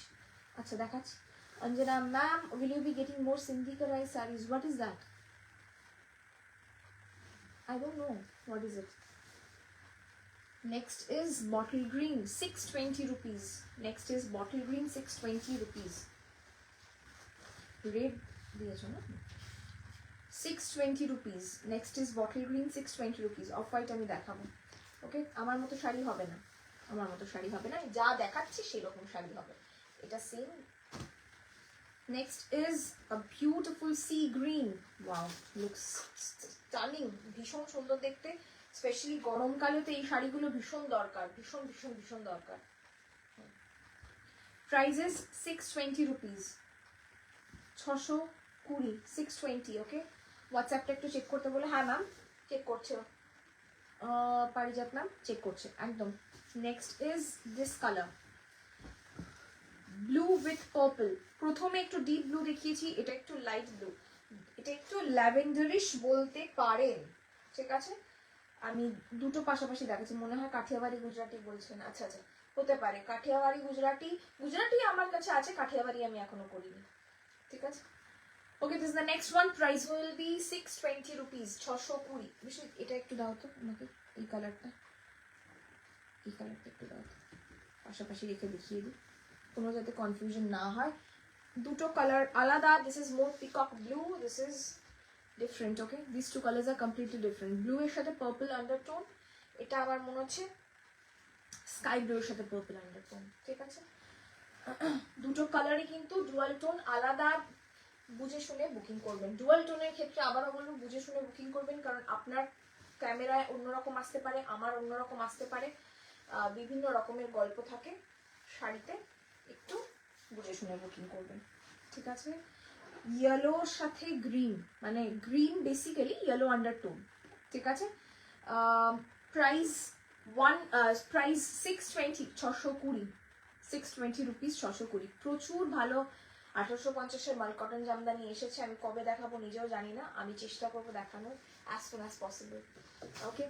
আচ্ছা দেখাচ্ছি Anjana ma'am will you be getting more Sindhi কারাই saris what is that I don't know what is it next is bottle green 620 rupees next is bottle green 620 rupees red দিয়েছো না 620 rupees. Next is bottle green, 620 rupees. Off white আমি দেখাবো। ওকে, আমার মতো শাড়ি হবে না, আমার মতো শাড়ি হবে না, যা দেখাচ্ছি সেরকম শাড়ি হবে। এটা same. Next is a beautiful sea green. Wow, looks stunning, ভীষণ সুন্দর দেখতে। স্পেশালি গরমকালে তো এই শাড়িগুলো ভীষণ দরকার, ভীষণ ভীষণ ভীষণ দরকার। Price is 620 rupees, 620, 620। ওকে, হোয়াটসঅ্যাপটা একটু চেক করতে বলে। হ্যাঁ ম্যাম, চেক করছে পারিজাত ম্যাম, চেক করছে একদম। Next is this colour, blue with purple. প্রথমে একটু ডিপ ব্লু দেখিয়েছি, এটা একটু লাইট ব্লু, এটা একটু ল্যাভেন্ডারিশ বলতে পারেন, ঠিক আছে। আমি দুটো পাশাপাশি দেখাচ্ছি। মনে হয় কাঠিয়াবাড়ি গুজরাটি বলছেন, আচ্ছা আচ্ছা, হতে পারে কাঠিয়াবাড়ি গুজরাটি। গুজরাটি আমার কাছে আছে, কাঠিয়াবাড়ি আমি এখনো করিনি, ঠিক আছে। Okay, this the next one. Price will be 620 rupees, 620। বিশেষ এটা একটু দাও তো আমাকে, এই কালারটা, এই কালারটা একটু দাও তো, পাশাপাশি রেখে দেখিয়ে দিই, কোনো যাতে কনফিউশন না হয়। দুটো কালার আলাদা। This is more peacock blue, this is different. Okay, this two colours are completely different. Blue এর সাথে পার্পল আন্ডারটোন, এটা আমার মনে হচ্ছে স্কাই ব্লু এর সাথে পার্পল আন্ডারটোন, ঠিক আছে। দুটো কালারই কিন্তু ডুয়াল টোন, আলাদা বুঝে শুনে বুকিং করবেন। ডুয়াল টোনের ক্ষেত্রে আবারও বলবো বুঝে শুনে বুকিং করবেন, কারণ আপনার ক্যামেরায় অন্যরকম আসতে পারে, আমার অন্যরকম আসতে পারে, বিভিন্ন রকমের গল্প থাকে শাড়িতে, একটু বুঝে শুনে বুকিং করবেন, ঠিক আছে। ইয়েলোর সাথে গ্রিন, মানে গ্রিন বেসিক্যালি ইয়েলো আন্ডারটোন, ঠিক আছে। Price price 620, 620, 620 rupees, 620। প্রচুর ভালো 1850-এর মাল কটন জামদানি এসেছে। আমি কবে দেখাবো নিজেও জানি না, আমি চেষ্টা করবো দেখানোর as soon as possible। Okay,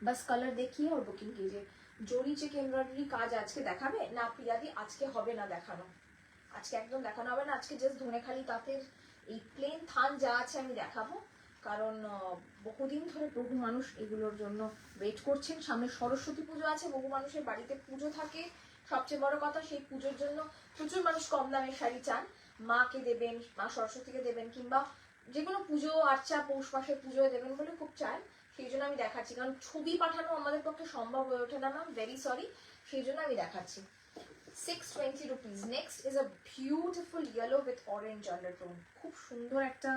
बस কালার দেখিয়ে और বুকিং कीजिए। জরি চেক এমব্রয়ডারি কাজ আজকে দেখাবে না প্রিয়াদি? আজকে হবে না দেখানো, আজকে একদম দেখানো হবে না। আজকে জাস্ট ধনেখালি তাঁতের এই প্লেন থান যা আছে আমি দেখাবো, কারণ বহুদিন ধরে বহু মানুষ এগুলোর জন্য ওয়েট করছেন। সামনে সরস্বতী পুজো আছে, বহু মানুষের বাড়িতে পুজো থাকে। সবচেয়ে বড় কথা, সেই পুজোর জন্য প্রচুর মানুষ কম দামের শাড়ি চান, মাকে দেবেন, মা সরস্বতীকে দেবেন, কিংবা যে কোনো পুজো আর্চা পৌষ মাসের পুজোয় দেবেন বলে খুব চান। সেই জন্য আমি দেখাচ্ছি, কারণ ছবি পাঠানো আমাদের পক্ষে সম্ভব হয়ে ওঠে না ম্যাম, ভেরি সরি, সেই জন্য আমি দেখাচ্ছি। 620 rupees. Next is a beautiful yellow with orange undertone. খুব সুন্দর একটা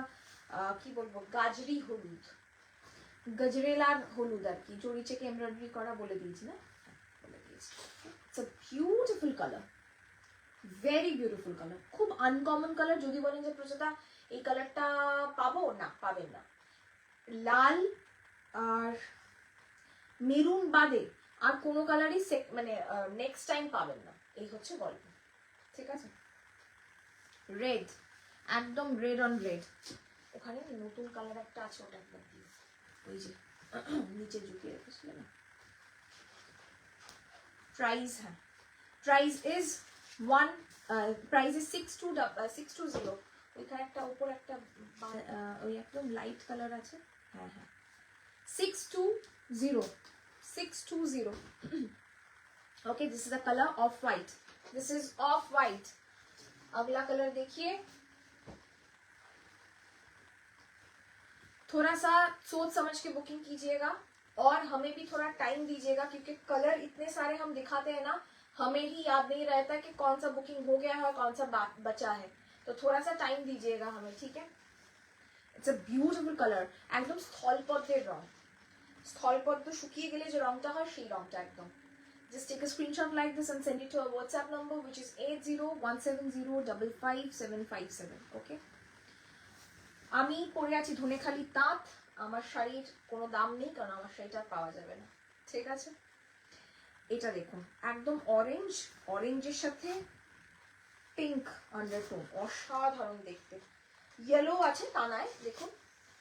কি বলবো, গাজরি হলুদ, গজরেলার হলুদ আর কি, জরি চেকে এমব্রয়ডারি করা বলে দিয়েছি না, বলে দিয়েছি। It's a beautiful colour, very beautiful colour, খুব আনকমন কালার। যদি বলেন যে প্রচেতা এই কালারটা পাবো, না পাবেন না। লাল আর মেরুন বাদে আর কোনো কালারই মানে নেক্সট টাইম পাবেন না, এই হচ্ছে গল্প, ঠিক আছে। রেড, একদম রেড অন রেড। ওখানে নতুন কালার একটা আছে, ওটা একবার দিও, ওই যে নিচে ঝুঁকিয়ে রেখেছিল না। প্রাইস, হ্যাঁ, প্রাইস ইজ প্রাইস ইজ 620। ওইখানে একটা উপর একটা ওই একদম লাইট কালার আছে, হ্যাঁ হ্যাঁ, 620, 620। Okay, this is the color of white, this is off white। अगला कलर देखिए, थोड़ा सा सोच समझ के बुकिंग कीजिएगा और हमें भी थोड़ा टाइम दीजिएगा, क्योंकि कलर इतने सारे हम दिखाते हैं ना, हमें ही याद नहीं रहता कि कौन सा बुकिंग हो गया है और कौन सा बचा है, तो थोड़ा सा टाइम दीजिएगा हमें, ठीक है। इट्स अ ब्यूटिफुल कलर, एकदम স্থলপদ্মের রং, স্থলপদ্ম শুকিয়ে গেলে যে রংটা হয় সেই রংটা একদম। Just take a screenshot like this and send it to our WhatsApp number, which is 8017055757, okay। আমি পরে আছি ধনেখালি তাঁত, আমার শাড়ির কোনো দাম নেই, কারণ আমার শাড়িটা পাওয়া যাবে না, ঠিক আছে। এটা দেখুন, একদম অরেঞ্জ, অরেঞ্জের সাথে পিঙ্ক আন্ডারটোন, অসাধারণ দেখতে। ইয়েলো আছে টানায়, দেখুন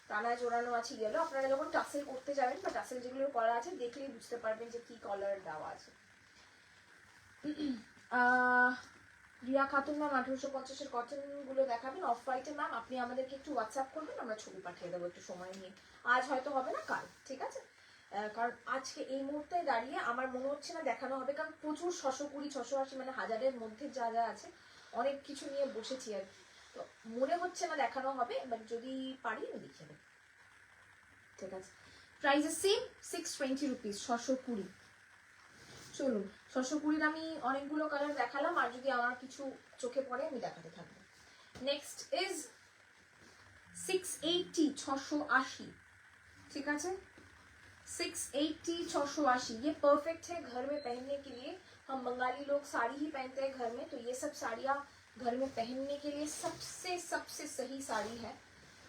টানায় জোড়ানো আছে ইয়েলো। আপনারা যখন টাসেল করতে যাবেন বা টাসেল যেগুলো করা আছে দেখলেই বুঝতে পারবেন যে কি কালার দেওয়া আছে। রিয়া খাতুন ম্যাম 1850-এর কটন গুলো দেখাবেন অফ হোয়াইটে। ম্যাম আপনি আমাদেরকে একটু হোয়াটসঅ্যাপ করবেন, আমরা ছবি পাঠিয়ে দেবো একটু সময় নিয়ে। আজ হয়তো হবে না, কাল, ঠিক আছে। কারণ আজকে এই মুহূর্তে দাঁড়িয়ে আমার মনে হচ্ছে না দেখানো হবে, কারণ প্রচুর 620, 680, মানে হাজারের মধ্যে যা যা আছে অনেক কিছু নিয়ে বসেছি আর কি। তো মনে হচ্ছে না দেখানো হবে, বাট যদি পারি আমি দেখিয়ে দেবো, ঠিক আছে। Price same 620 rupees, 620। চলুন 620 আমি অনেকগুলো কালার দেখালাম, আর যদি আমার কিছু চোখে পড়ে আমি দেখাতে থাকবো। নেক্সট ইজ 680, 680, ठीक है। 680, 680 ये परफेक्ट है घर में पहनने के लिए। हम बंगाली लोग साड़ी ही पहनते हैं घर में, तो ये सब साड़ियाँ घर में पहनने के लिए सबसे सबसे सही साड़ी है,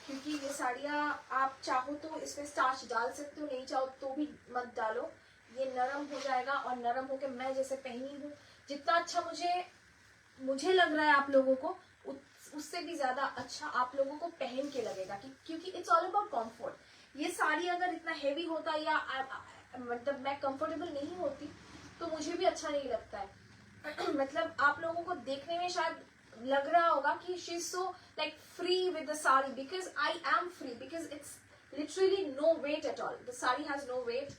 क्योंकि ये साड़ियाँ आप चाहो तो इसमें स्टार्च डाल सकते हो, नहीं चाहो तो भी मत डालो, ये नरम हो जाएगा। और नरम होके मैं जैसे पहनी हूँ, जितना अच्छा मुझे लग रहा है आप लोगों को, उससे भी ज्यादा अच्छा आप लोगों को पहन के लगेगा, क्योंकि इट्स ऑल अबाउट कंफर्ट। ये साड़ी अगर इतना हेवी होता या मतलब मैं कंफर्टेबल नहीं होती तो मुझे भी अच्छा नहीं लगता है। मतलब आप लोगों को देखने में शायद लग रहा होगा कि she is so like free with the sari, because I am free, because it's literally no weight at all, the sari has no weight.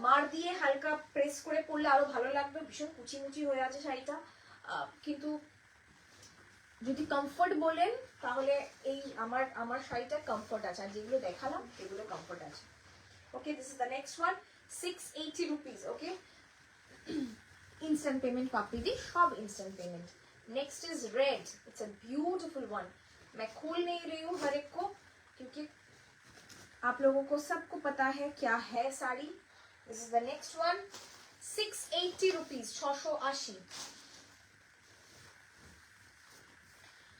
মার দিয়ে হালকা প্রেস করে পরলে আরো ভালো লাগবে, ভীষণ কুচিমুচি হয়ে আছে শাড়িটা, কিন্তু যদি কমফর্ট বলেন তাহলে এই আমার শাড়িটা কমফর্ট আছে, আর যেগুলো দেখালাম সেগুলো কমফর্ট আছে। Okay, this is the next one, 680 rupees. Okay, instant payment पापड़ी दी, सब instant payment. Next is red, it's a beautiful one. मैं खोल नहीं रही हूँ हर एक को, क्योंकि आप लोगों को सबको पता है क्या है sari. This is the next one, 680 rupees, 680।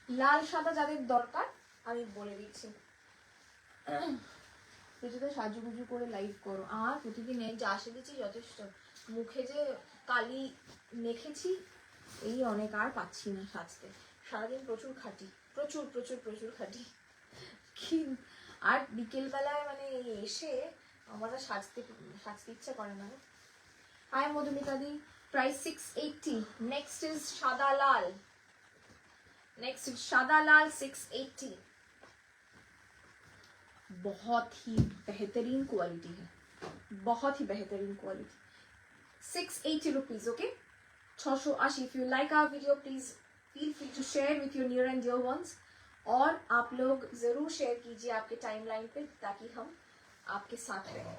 লাল সাদা যাদের দরকার আমি বলে দিচ্ছি, কিছুতে সাজুগুজু করে লাইভ করো। আর প্রতিদিন এই যা সেজেছি যথেষ্ট, মুখে যে কালি মেখেছি এই অনেক, আর পাচ্ছি না সাজতে। সারাদিন প্রচুর খাটি, প্রচুর প্রচুর প্রচুর খাটি, কি আর বিকেলবেলায় মানে এসে আমার সাজতে ইচ্ছা করে না। হাই মধুমিতা দি, প্রাইস 680। নেক্সট ইজ সাদা লাল, नेक्स्ट सादा लाल 680, बहुत ही बेहतरीन क्वालिटी है, बहुत ही बेहतरीन quality. 680 rupees. Okay, 680। If you like our video please feel free to share with your near and dear ones, और आप लोग जरूर शेयर कीजिए आपके टाइमलाइन पे, ताकि हम आपके साथ रहें।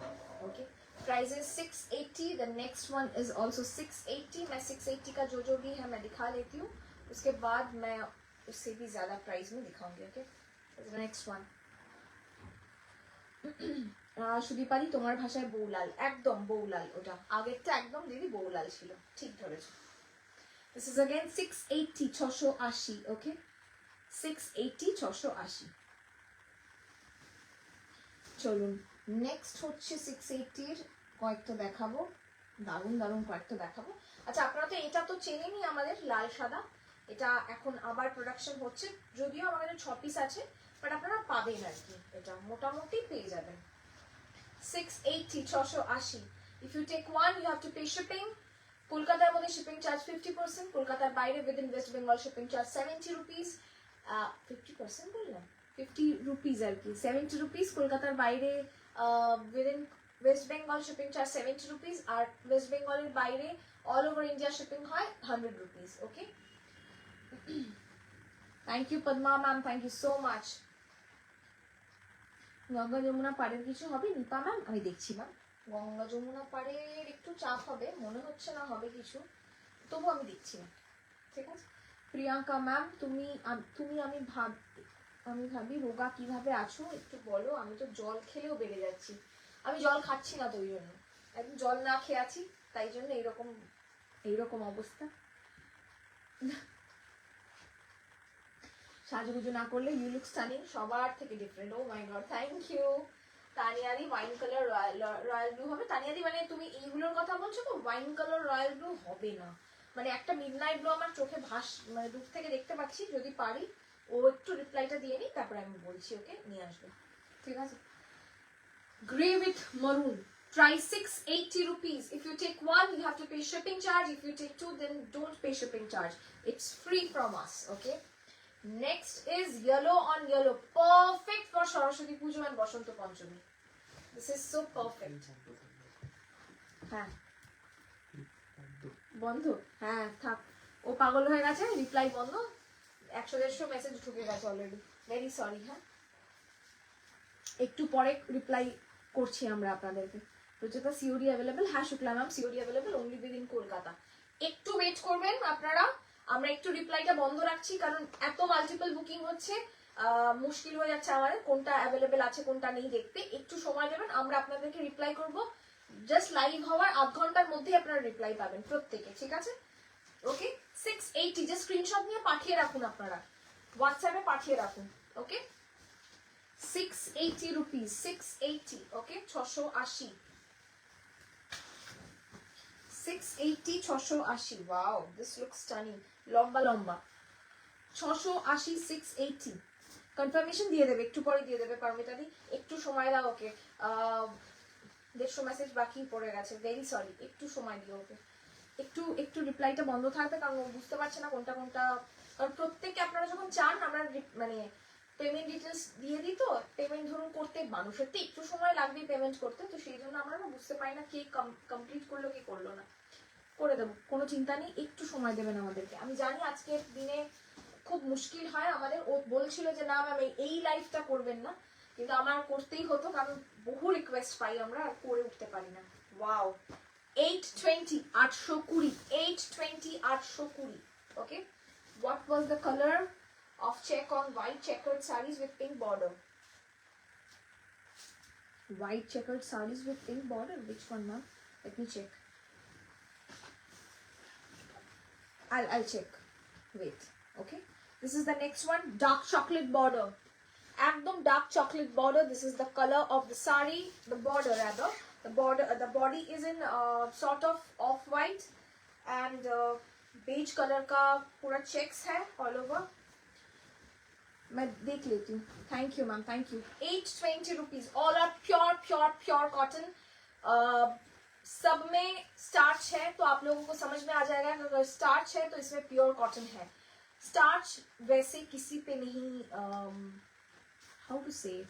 Okay, price is 680। The next one is also 680। मैं 680 का जो भी है मैं दिखा लेती हूँ, उसके बाद मैं उससे भी ज्यादा प्राइस में दिखाऊंगी। ओके, नेक्स्ट वन, সুদীপালি তোমার ভাষায় বৌলাল, একদম বৌলাল, ওটা আগেরটা একদম দিদি বৌলাল ছিল, ঠিক ধরেছো। This is again 680, 680। ওকে, 680, 680। চলুন নেক্সট হচ্ছে 680 এর কয়েকটা দেখাবো, দারুণ দারুণ কয়েকটা দেখাবো। আচ্ছা, আপনারা তো এটা তো চেনেনই আমাদের লাল সাদা, এটা এখন আবার প্রোডাকশন হচ্ছে, যদিও আমাদের 6 পিস আছে, বাট আপনারা পাবেন আর কি, এটা মোটামুটি পেয়ে যাবেন। 680, 680। If you take one you have to pay shipping. কলকাতার মধ্যে শিপিং চার্জ 50%, কলকাতার বাইরে within West Bengal shipping charge 70 rupees. 50% বললাম, 50 রুপিস আর কি, 70 রুপিস। কলকাতার বাইরে within West Bengal shipping charge 70 rupees, আর ওয়েস্ট বেঙ্গলের বাইরে অল ওভার ইন্ডিয়া শিপিং হয় 100 rupees. Okay, thank you Padma ma'am, thank you so much. Ganga Yamuna পাড়ের কিছু হবে নিপা ম্যাম? আমি দেখছি ম্যাম, গঙ্গা যমুনা পাড়ের একটু চাপ হবে, মনে হচ্ছে না হবে কিছু, তবু আমি দেখছি না, ঠিক আছে। প্রিয়াঙ্কা ম্যাম, আমি ভাবি রোগা কিভাবে আছো একটু বলো। আমি তো জল খেলেও বেড়ে যাচ্ছি, আমি জল খাচ্ছি না তো ওই জন্য, একদম জল না খেয়ে আছি, তাই জন্য এইরকম অবস্থা। সাজুগুজু না করলে ইউ লুক স্টানিং, সবার থেকে different. Oh my god, thank you. তানিয়াদি ওয়াইন কালার রয়্যাল ব্লু হবে। তানিয়াদি মানে তুমি এইগুলোর কথা বলছো তো, ওয়াইন কালার রয়্যাল ব্লু হবে না, মানে একটা মিডনাইট ব্লু আমার চোখে মানে দূর থেকে দেখতে পাচ্ছি, যদি পারি ও একটু রিপ্লাইটা দিয়ে নিই, তারপরে আমি বলছি ওকে নিয়ে আসবে, ঠিক আছে। গ্রে উইথ মারুন, price 680 rupees. If you take one you have to pay shipping charge, if you take two then don't pay shipping charge, it's free from us. Okay, next is yellow on yellow, perfect for Saraswati Pujo and Basanta Panchami. This is so perfect. হ্যাঁ বন্ধ, হ্যাঁ থাক, ও পাগল হয়ে গেছে, রিপ্লাই বন্ধ। 100-150 মেসেজ ঢুকে গেছে অলরেডি, ভেরি সরি। হ্যাঁ, একটু পরে রিপ্লাই করছি আমরা আপনাদেরকে। Ruchita COD available? হ্যাঁ Shukla ma'am, COD available, only within Kolkata. একটু ওয়েট করবেন আপনারা, আমরা একটু রিপ্লাইটা বন্ধ রাখছি, কারণ এত মাল্টিপল বুকিং হচ্ছে, মুশকিল হয়ে যাচ্ছে আমাদের কোনটা অ্যাভেলেবেল আছে কোনটা নেই দেখতে। একটু সময় দেবেন, আমরা আপনাদেরকে রিপ্লাই করব। জাস্ট লাইভ হওয়ার আধ ঘন্টার মধ্যেই আপনারা রিপ্লাই পাবেন প্রত্যেকে, ঠিক আছে? ওকে, 680 যে স্ক্রিনশট নিয়ে পাঠিয়ে রাখুন, আপনারা হোয়াটসঅ্যাপে পাঠিয়ে রাখুন। ওকে, 680 rupees, 680। Okay, 680, 680, 680। Wow, this looks stunning, লম্বা লম্বা। 680, 680। কনফার্মেশন দিয়ে দেবে, একটু পরে দিয়ে দেবে পারমিতা দি, একটু সময় দাও ওকে। 150 মেসেজ বাকি পড়ে গেছে, ভেরি সরি, একটু সময় দিও ওকে। একটু একটু রিপ্লাইটা বন্ধ থাকবে, কারণ ও বুঝতে পারছে না কোনটা কোনটা, কারণ প্রত্যেককে আপনারা যখন চান আমরা মানে পেমেন্ট ডিটেলস দিয়ে দিই, তো পেমেন্ট ধরুন করতে মানুষের তো একটু সময় লাগবে পেমেন্ট করতে, তো সেই জন্য আমরা না বুঝতে পারি না কে কমপ্লিট করলো কে করলো না। করে দেবো, কোনো চিন্তা নেই, একটু সময় দেবেন আমাদেরকে। আমি জানি আজকের দিনে খুব মুশকিল হয় আমাদের, ও বলছিল যে না ম্যাম এই লাইফটা করবেন না, কিন্তু আমার করতেই হতো, কারণ বহু রিকোয়েস্ট পাই আমরা, আর করে উঠতে পারি না। Wow, 820, 820, 820, 820. Okay, what was the color of check on white checkered sarees with pink border? White checkered sarees with pink border, which one ma'am? Let me check. I'll check, wait. Okay, this is the next one, dark chocolate border, ekdom dark chocolate border. This is the color of the saree, the border rather, the border, the body is in sort of off white and beige color का पूरा checks है all over. मैं देख लेती हूँ। Thank you ma'am, thank you. 820 rupees, all are pure pure pure cotton. सब में स्टार्च है, तो आप लोगों को समझ में आ जाएगा कि अगर स्टार्च है तो इसमें प्योर कॉटन है। स्टार्च वैसे किसी पे नहीं, how to say it,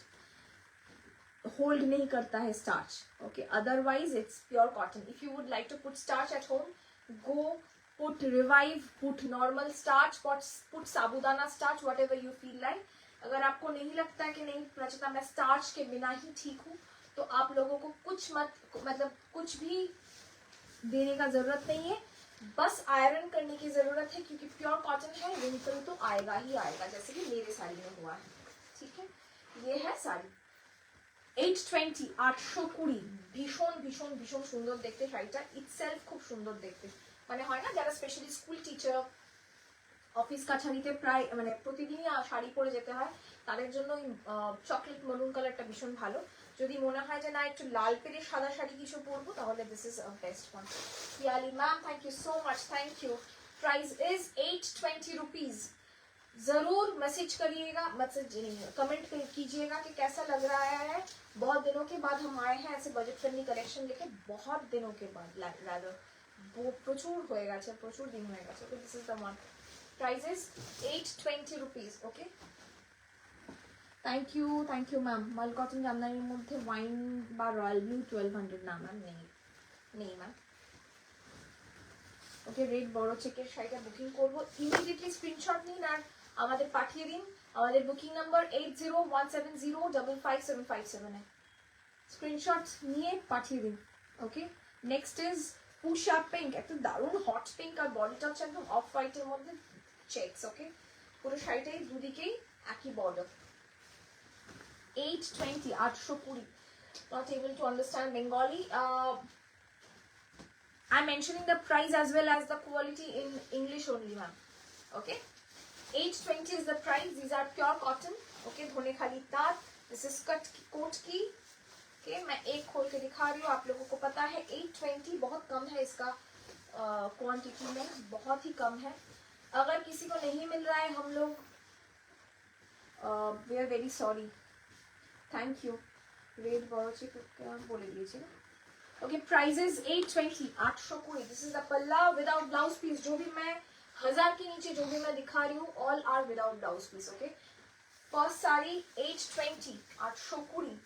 hold नहीं करता है starch. Okay, otherwise it's pure cotton. If you would like to put starch at home, go put revive, put normal starch, put sabudana starch, whatever you feel like. अगर आपको नहीं लगता है कि नहीं प्रचिता मैं स्टार्च के बिना ही ठीक हूँ, तो आप लोगों को कुछ मतलब कुछ भी देने का जरूरत नहीं है, बस आयरन करने की जरूरत है, क्योंकि प्योर कॉटन है, रिंकल तो आएगा ही आएगा, जैसे कि मेरे साड़ी में हुआ है। ठीक है, ये है साड़ी 820, 820। ভীষণ ভীষণ ভীষণ সুন্দর দেখতে শাড়িটা, ইটসেলফ খুব সুন্দর দেখতে। মানে হয় না যারা স্পেশালি স্কুল টিচার, অফিস কাছারিতে প্রায় মানে প্রতিদিনই শাড়ি পরে যেতে হয়, তাদের জন্য চকলেট মেরুন কালারটা ভীষণ ভালো। যদি মনে হয় যে না একটু লাল পেরে সাদা শাড়ি কিছু পরবো, তাহলে this is best one. Piyali ma'am, thank you so much, thank you. Price is 820 rupees. जरूर मैसेज करिएगा, मैसेज कमेंट कीजिएगा कि कैसा लग रहा है। बहुत दिनों के बाद हम आए हैं ऐसे बजट फ्रेंडली कलेक्शन लेके, बहुत दिनों के बाद, रादर প্রচুর হয়ে গেছে, প্রচুর দিন হয়ে গেছে। তো this is the one. Price is 820 rupees. Okay, thank you ma'am. মাল কটন জামদানির মধ্যে ওয়াইন বা রয়্যাল ব্লু 1200, না ম্যাম নেই, নেই ম্যাম। ওকে, রেড বড় চেকের শাড়িটা বুকিং করবো, ইমিডিয়েটলি স্ক্রিনশট নিন আর আমাদের পাঠিয়ে দিন। আমাদের বুকিং নাম্বার 8017055757 है, স্ক্রিনশট নিয়ে পাঠিয়ে দিন। ওকে, নেক্সট ইজ পুশা পিঙ্ক, একটা দারুণ হট পিঙ্ক, আর বডিটা হচ্ছে একদম অফ হোয়াইটের মধ্যে চেকস। ওকে, পুরো শাড়িটাই দুদিকেই একই border. 820, 820। Not able to understand Bengali. I'm mentioning the price as well as the quality in English only, ma'am. Okay, 820 is the price. These are pure cotton. Okay, धोने खाली तार। This is कोट की। Okay, मैं एक खोल के दिखा रही हूँ, आप लोगों को पता है 820 बहुत कम है इसका क्वांटिटी में, बहुत ही कम है। अगर किसी को नहीं मिल रहा है, हम लोग we are very sorry. Thank you. Red border क्या बोले दीजिए। Okay, prices 820, 820। This is the palla without blouse piece. जो भी मैं 1000 के नीचे जो भी मैं दिखा रही हूँ, all are without blouse piece. Okay, first sari 820, 820।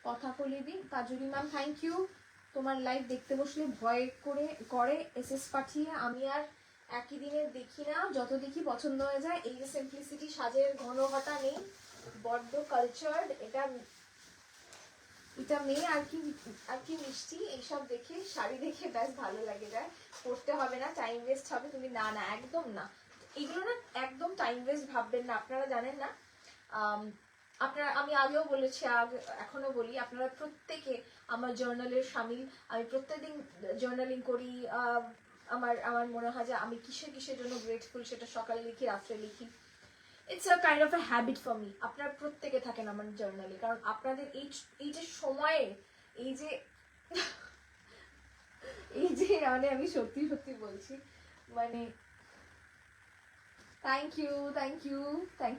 কথা বলে দিই কাজুরি ম্যাম, থ্যাংক ইউ। তোমার লাইভ দেখতে বসলে ভয় করে এসএস পাঠিয়ে আমি আর একই দিনে দেখি না, যত দেখি পছন্দ হয়ে যায়। এই যে সিম্পলিসিটি, সাজের ঘন ঘটা নেই, বড্ড কালচার্ড, এটা মেয়ে আর কি মিষ্টি, এইসব দেখে শাড়ি দেখে ব্যাস ভালো লাগে যায়, পড়তে হবে না, টাইম ওয়েস্ট হবে। তুমি না না একদম না, এগুলো না একদম টাইম ওয়েস্ট ভাববেন না, আপনারা জানেন না। আপনারা, আমি আগেও বলেছি, এখনো বলি, আপনারা প্রত্যেকে আমার জার্নালের সামিল। আমি প্রত্যেকদিন জার্নালিং করি। আমার মনে হয় যে আমি কিসের জন্য গ্রেটফুল সেটা সকালে লিখি, রাত্রে লিখি। It's a kind of a habit for me. আপনারা প্রত্যেকে থাকেন আমার জার্নালে, কারণ আপনাদের এই যে সময়ে, এই যে মানে আমি সত্যি সত্যি বলছি, মানে থ্যাংক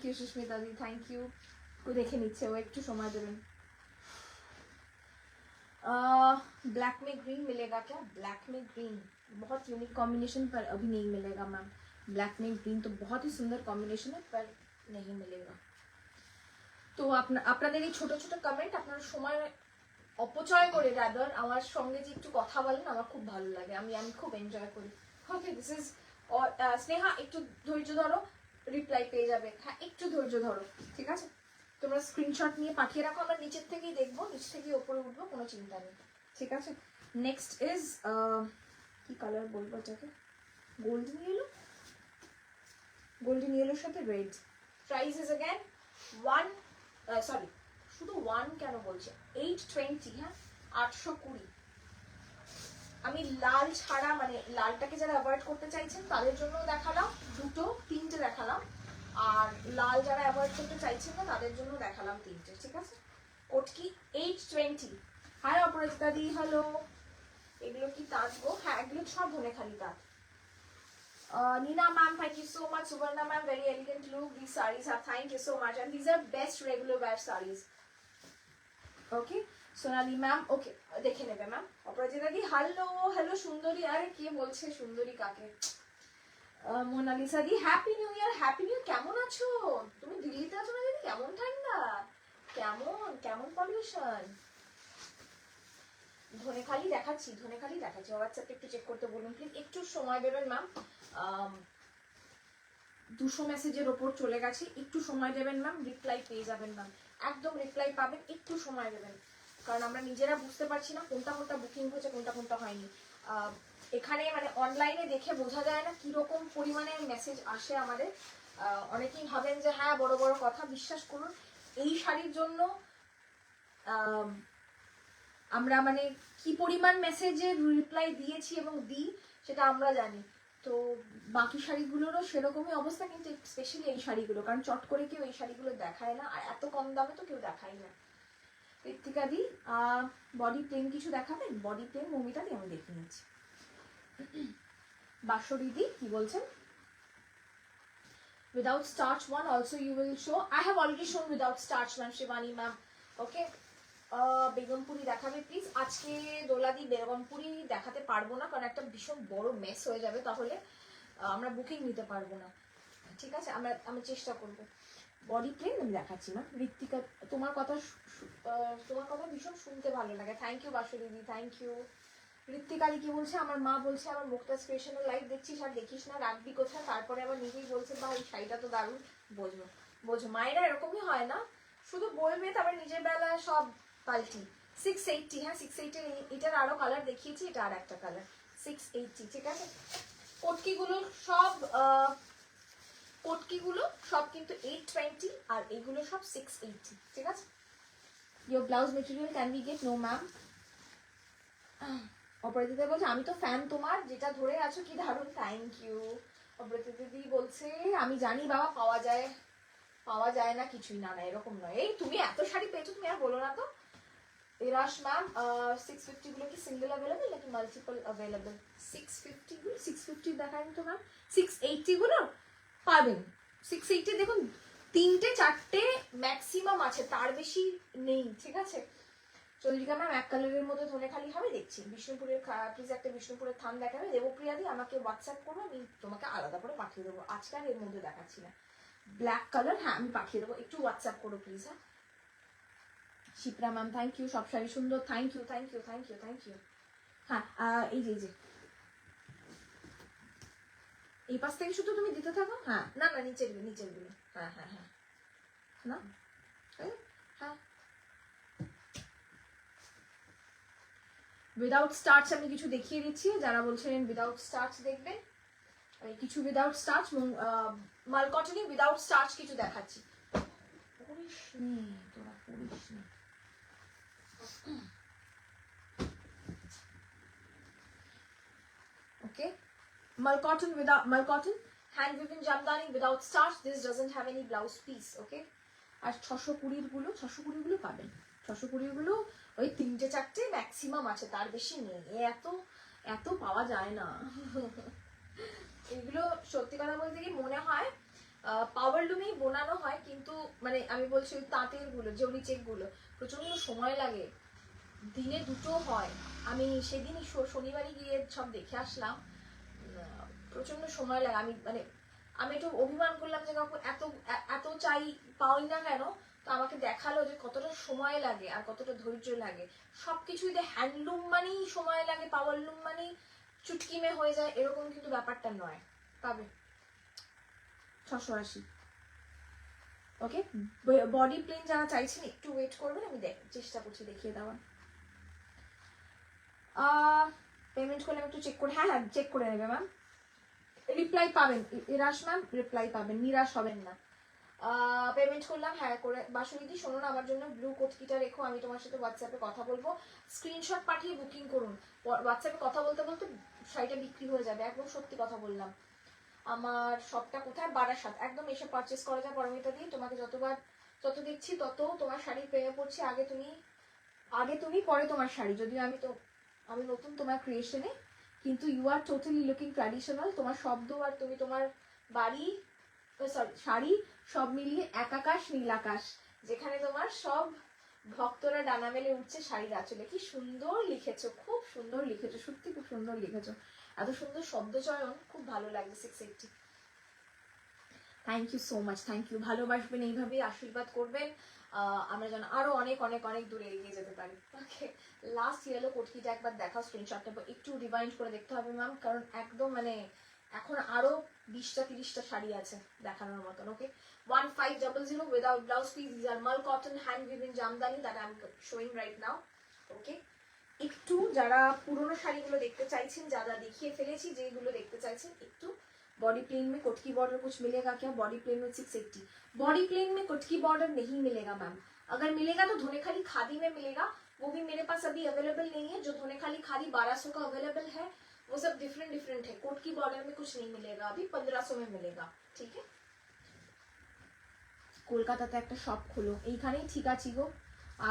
ইউ সুস্মিতা দি, থ্যাংক ইউ। দেখে নিচ্ছে ও, একটু সময় দেবেন। ब्लैक में ग्रीन मिलेगा क्या? ब्लैक में ग्रीन बहुत यूनिक कॉम्बिनेशन, पर अभी नहीं मिलेगा मैम। ब्लैक में ग्रीन तो बहुत ही सुंदर कॉम्बिनेशन है, पर नहीं मिलेगा। তো আপনাদের এই ছোট ছোট কমেন্ট, আপনার সময় অপচয় করে রাদার আমার সঙ্গে যে একটু কথা বলেন, আমার খুব ভালো লাগে, আমি খুব এনজয় করি। ওকে, দিস ইজ স্নেহা, একটু ধৈর্য ধরো, রিপ্লাই পেয়ে যাবে। হ্যাঁ, একটু ধৈর্য ধরো, ঠিক আছে? তোমরা স্ক্রিনশট নিয়ে পাঠিয়ে রাখো, আমরা নিচের থেকেই দেখবো, নিচ থেকেই ওপরে উঠবো, কোনো চিন্তা নেই, ঠিক আছে? নেক্সট ইজ কি কালার বলবো এটাকে, গোল্ডেন ইয়েলোর সাথে red. Price is again 1, sorry শুধু 1 কেন বলছে, 820। হ্যাঁ, 820। আমি লাল ছাড়া, মানে লালটাকে যারা অ্যাভয়েড করতে চাইছেন তাদের জন্য দেখালাম, 3টে দেখালাম। আর লাল যারা অ্যাভয়েড করতে চাইছেন না তাদের জন্য দেখালাম 3টে, ঠিক আছে? কোটকি 820। হাই অপরাজিতা দি, হ্যালো। এগুলো কি তাঁত গো? হ্যাঁ, এগুলো সব ধনে খালি তাঁত। Nina ma'am, thank you so much. Suvarna ma'am, very elegant look. These sarees are, thank you so much, and these are best regular wear sarees. Okay, Sonali ma'am, okay, দেখে নেবে ম্যাম। অপরাজিতা দি, হ্যালো সুন্দরী। আরে কে বলছে সুন্দরী কাকে? মোনালিসা দি, হ্যাপি নিউ ইয়ার। কেমন আছো তুমি? দিল্লিতে আছো না দিদি? কেমন ঠান্ডা, কেমন পলিউশন? ধনেখালি দেখাচ্ছি, হোয়াটসঅ্যাপে একটু চেক করতে বলুন প্লিজ, একটু সময় দেবেন ম্যাম। 200 মেসেজের ওপর চলে গেছে, একটু সময় দেবেন ম্যাম, রিপ্লাই পেয়ে যাবেন ম্যাম, একদম রিপ্লাই পাবেন, একটু সময় দেবেন, কারণ আমরা নিজেরা বুঝতে পারছি না কোনটা বুকিং হয়েছে, কোনটা হয়নি। এখানে মানে অনলাইনে দেখে বোঝা যায় না কিরকম পরিমাণে মেসেজ আসে আমাদের। অনেকেই ভাবেন যে হ্যাঁ বড় বড় কথা, বিশ্বাস করুন এই শাড়ির জন্য আমরা মানে কি পরিমাণ মেসেজের রিপ্লাই দিয়েছি এবং দিই সেটা আমরা জানি। তো বাকি শাড়িগুলোরও সেরকমই অবস্থা, কিন্তু স্পেশালি এই শাড়িগুলো, কারণ চট করে কেউ এই শাড়িগুলো দেখায় না, আর এত কম দামে তো কেউ দেখায় না। ঋত্বিকা দি, বডি প্লেন কিছু দেখাবেন? বডি প্লেন মমিতা দি, আমি দেখে নিচ্ছি। বাসরি দি কি বলছেন? Without starch one also you will show. I have already shown without starch ma'am, Shivani ma'am. Okay. Begumpuri দেখাবে প্লিজ। আজকে দোলাদি বেগমপুরি দেখাতে পারবো না, কারণ একটা ভীষণ বড় মেস হয়ে যাবে, তাহলে আমরা বুকিং নিতে পারবো না, ঠিক আছে? আমি চেষ্টা করবো। বডি প্লেন আমি দেখাচ্ছি না। ঋত্বিকা, তোমার কথা ভীষণ শুনতে ভালো লাগে, থ্যাংক ইউ বাসু দিদি, থ্যাংক ইউ। ঋত্বিকা কি বলছে, আমার মা বলছে আমার মুক্তাজ ক্রিয়েশনের লাইভ দেখছিস আর দেখিস না, রাখবি কোথায়? তারপরে আবার নিজেই বলছে বা এই শাড়িটা তো দারুণ। বোঝো মায়েরা এরকমই হয় না, শুধু বলবে তারপরে নিজের বেলায় সব পাল্টি। 680, হ্যাঁ 680, এটার আরো কালার দেখিয়েছি, এটা আর একটা কালার। 680, ঠিক আছে? কোটকিগুলো সব কিন্তু 820, আর এগুলো সব 680, ঠিক আছে? Your blouse material can we get? No ma'am. অপরাজিতা বলছে আমি তো ফ্যান তোমার, যেটা ধরে আছো কি দারুণ, থ্যাংক ইউ। অপরাজিতা দিদি বলছে আমি জানি বাবা, পাওয়া যায় না কিছুই, না এরকম নয়। এই তুমি এত শাড়ি পেয়েছো, তুমি আর বলো না তো। ইরাশ ম্যাম, 650 গুলো কি সিঙ্গেল অ্যাভেলেবল নাকি মাল্টিপল অ্যাভেলেবল? 650 দেখান তো ম্যাম। 680 গুলো পাবেন। 680 দেখুন 3টে 4টে ম্যাক্সিমাম আছে, তার বেশি নেই, ঠিক আছে? চন্দ্রিকা ম্যাম, এক কালারের মধ্যে ধনে খালি হবে দেখছি। বিষ্ণুপুরের প্লিজ একটা বিষ্ণুপুরের থান দেখাবে। দেবপ্রিয়া দি আমাকে হোয়াটসঅ্যাপ করো, আমি তোমাকে আলাদা করে পাঠিয়ে দেবো, আজকে আর এর মধ্যে দেখাচ্ছি না। ব্ল্যাক কালার, হ্যাঁ আমি পাঠিয়ে দেবো, একটু হোয়াটসঅ্যাপ করো প্লিজ। হ্যাঁ শিপ্রা ম্যাম থ্যাংক ইউ, সব শাড়ি সুন্দর, thank you thank you thank you thank you. হ্যাঁ এই যে এই পাশ থেকে শুধু তুমি দিতে থাকো। হ্যাঁ না না নিচের গুলো। হ্যাঁ হ্যাঁ হ্যাঁ না হ্যাঁ উইদাউট স্টার্চ আমি কিছু দেখিয়ে দিচ্ছি, যারা বলছেন উইদাউট স্টার্চ দেখবেন, আমি কিছু উইদাউট স্টার্চ মাল কটনই উইদাউট স্টার্চ কিছু দেখাচ্ছি। করিস নি তোরা, করিস নি। Okay, malcotton hand woven jamdani without starch. This doesn't have any blouse piece. Okay, আর 620 গুলো পাবেন। 620 গুলো ওই 3-4টে ম্যাক্সিমাম আছে, তার বেশি নেই। এত পাওয়া যায় না। এগুলো সত্যি কথা বলতে কি মনে হয় পাওয়ার লুমেই বোনানো হয়, কিন্তু মানে আমি বলছি ওই তাঁতের গুলো, জরি চেক গুলো প্রচন্ড সময় লাগে, দিনে 2টো হয়। আমি সেদিনই শনিবারই গিয়ে সব দেখে আসলাম, প্রচন্ড সময় লাগে। আমি একটু অভিমান করলাম যে কাকু এত চাই পাওই না কেন, তো আমাকে দেখালো যে কতটা সময় লাগে আর কতটা ধৈর্য লাগে। সবকিছুতে হ্যান্ডলুম মানেই সময় লাগে, পাওয়ার লুম মানেই চুটকিমে হয়ে যায়, এরকম কিন্তু ব্যাপারটা নয়। পাবে 680। ওকে, বডি প্লেন যারা চাইছেন একটু ওয়েট করবেন, আমি চেষ্টা করছি দেখিয়ে দেওয়ার। পেমেন্ট করলে একটু চেক করে, হ্যাঁ চেক করে নেবে ম্যাম, রিপ্লাই পাবেন। ইরাশ ম্যাম রিপ্লাই পাবেন, নিরাশ হবেন না। পেমেন্ট করলাম, হ্যাঁ করে। বাসুনিদি শোনো না, আমার জন্য ব্লু কোটকিটা রেখো, আমি তোমার সাথে হোয়াটসঅ্যাপে কথা বলবো। স্ক্রিনশট পাঠিয়ে বুকিং করুন, হোয়াটসঅ্যাপে কথা বলতে বলতে শাড়িটা বিক্রি হয়ে যাবে, একদম সত্যি কথা বললাম। আমার শপটা কোথায়? বারাসাত, একদম এসে পারচেস করা যায় পরমিতা দিয়ে। তোমাকে যত দেখছি তত তোমার শাড়ি প্রেমে পড়ছি। আগে তুমি পরে তোমার শাড়ি, যদিও আমি নতুন তোমার ক্রিয়েশনে, কিন্তু you are totally looking traditional. তোমার শব্দ আর তুমি তোমার বাড়ি শাড়ি সব মিলিয়ে এক আকাশ নীল আকাশ, যেখানে তোমার সব ভক্তরা ডানা মেলে উঠছে শাড়ির আঁচলে। কি সুন্দর লিখেছো, খুব সুন্দর লিখেছো, সত্যি খুব সুন্দর লিখেছো, এত সুন্দর শব্দচয়ন, খুব ভালো লাগছে। 680, thank you so much, thank you. ভালোবাসবেন, এইভাবেই আশীর্বাদ করবেন, আমরা যেন আরো অনেক অনেক অনেক দূরে এগিয়ে যেতে পারি। ওকে, লাস্ট ইয়েলো কোটকিটা একবার দেখাও, স্ক্রিনশটটা একটু রিভাইন্ড করে দেখতে হবে ম্যাম, কারণ একদম মানে এখন আরো 20-30টা শাড়ি আছে দেখানোর মতন। Okay, 1500 without blouse piece. This are মাল cotton hand woven Jamdani that I am showing right now. Okay, একটু যারা পুরোনো শাড়িগুলো দেখতে চাইছেন, যারা দেখিয়ে ফেলেছি যেগুলো দেখতে চাইছেন, একটু बॉडी प्लेन में कोटकी बॉर्डर कुछ मिलेगा क्या? बॉडी प्लेन में 680, बॉडी प्लेन में कोटकी बॉर्डर नहीं मिलेगा मैम। अगर मिलेगा तो धोनेखाली खादी में मिलेगा, वो भी मेरे पास अभी अवेलेबल नहीं है। जो धोनेखाली खादी 1200 का अवेलेबल है वो सब डिफरेंट है। कोटकी बॉर्डर में कुछ नहीं मिलेगा, अभी 1500 में मिलेगा। ठीक है, কলকাতাতে একটা শপ খুলো, এইখানেই ঠিক আছি গো,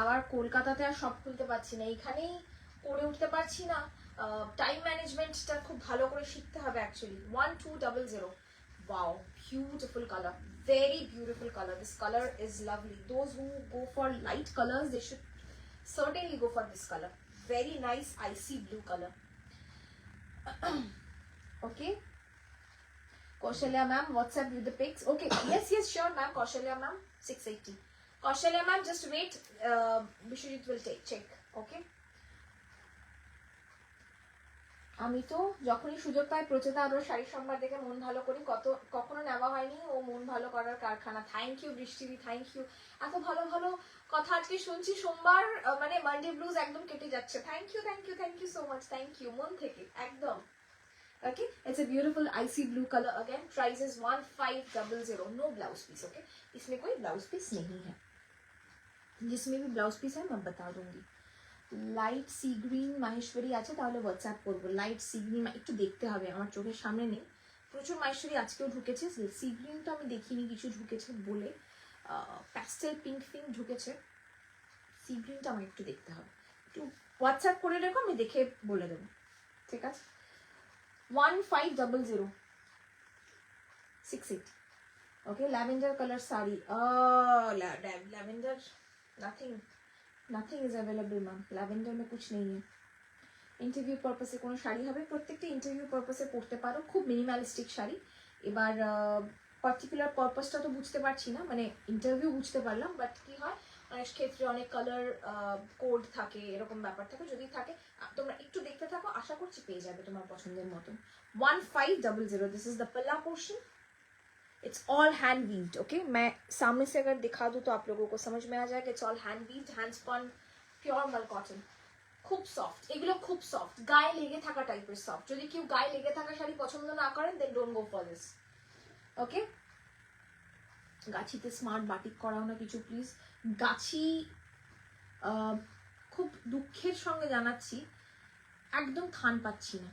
আবার কলকাতাতে আর শপ খুলতে পারছি না, এইখানেই করে উঠতে পারছি না। টাইম ম্যানেজমেন্টটা খুব ভালো করে শিখতে হবে actually. 1200, wow, beautiful color, very beautiful color. This color is lovely. Those who go for light colors, they should certainly go for this color. Very nice icy blue color. Okay, Kaushalya ma'am, WhatsApp with the pics. Okay, yes, sure ma'am. Kaushalya ma'am, 680. Kaushalya ma'am, just wait. Bishwajit will check. Okay. আমি তো যখনই সুযোগ পাই প্রচেতা আরো শাড়ি সম্ভার দেখে মন ভালো করি, কখনো নেওয়া হয়নি ও মন ভালো করার কারখানা। থ্যাংক ইউ বৃষ্টিদি, থ্যাংক ইউ। এত ভালো ভালো কথা আজকে শুনছি, সোমবার মানে মানডে ব্লুজ একদম কেটে যাচ্ছে। Thank you so much, thank you মন থেকে একদম। Okay, it's a beautiful icy blue color again. Price is 1500. No blouse piece. Okay, इसमें कोई blouse piece नहीं है, जिसमें भी blouse piece है मैं बता दूंगी। লাইট সি গ্রিন মাহেশ্বরী আছে, তাহলে হোয়াটসঅ্যাপ করবো। লাইট সি গ্রিন একটু দেখতে হবে, আমার চোখের সামনে নেই। প্রচুর মাহেশ্বরী আজকেও ঢুকেছে, সি গ্রিন তো আমি দেখিনি, কিছু ঢুকেছে বলে। প্যাস্টেল পিঙ্ক ঢুকেছে, সি গ্রিনটা আমার একটু দেখতে হবে। একটু হোয়াটসঅ্যাপ করে রেখো, আমি দেখে বলে দেবো। ঠিক আছে, 1500, 680. Okay, lavender color sari. Lavender, nothing is available ma'am. lavender में कुछ नहीं है। इंटरव्यू पर्पसे কোনো শাড়ি হবে, প্রত্যেকটা ইন্টারভিউ পারপাসে পড়তে পারো, খুব মিনিমালিস্টিক শাড়ি। এবার পার্টিকুলার পারপাসটা তো বুঝতে পারছি না, মানে ইন্টারভিউ বুঝতে পারলাম, বাট কি হয় অনেক ক্ষেত্রে অনেক কালার কোড থাকে, এরকম ব্যাপার থাকে, যদি থাকে তোমরা একটু দেখতে থাকো, আশা করছি পেয়ে যাবে তোমার পছন্দের মতন। 1500, दिस इज द पल्ला portion, it's all hand weaved. Okay, मैं सामने से अगर दिखा दूं तो आप लोगों को समझ में आ जाएगा, it's all hand woven, hand spun pure mul cotton, খুব সফট, এগুলো খুব সফট, গায়ে লেগে থাকা টাইপের সফট। যদি কেউ গায়ে লেগে থাকা শাড়ি পছন্দ না করেন then don't go for this. Okay, গাছিতে স্মার্ট বাটিক করাও না কিছু প্লিজ। গাছি খুব দুঃখের সঙ্গে জানাচ্ছি একদম থান পাচ্ছি না,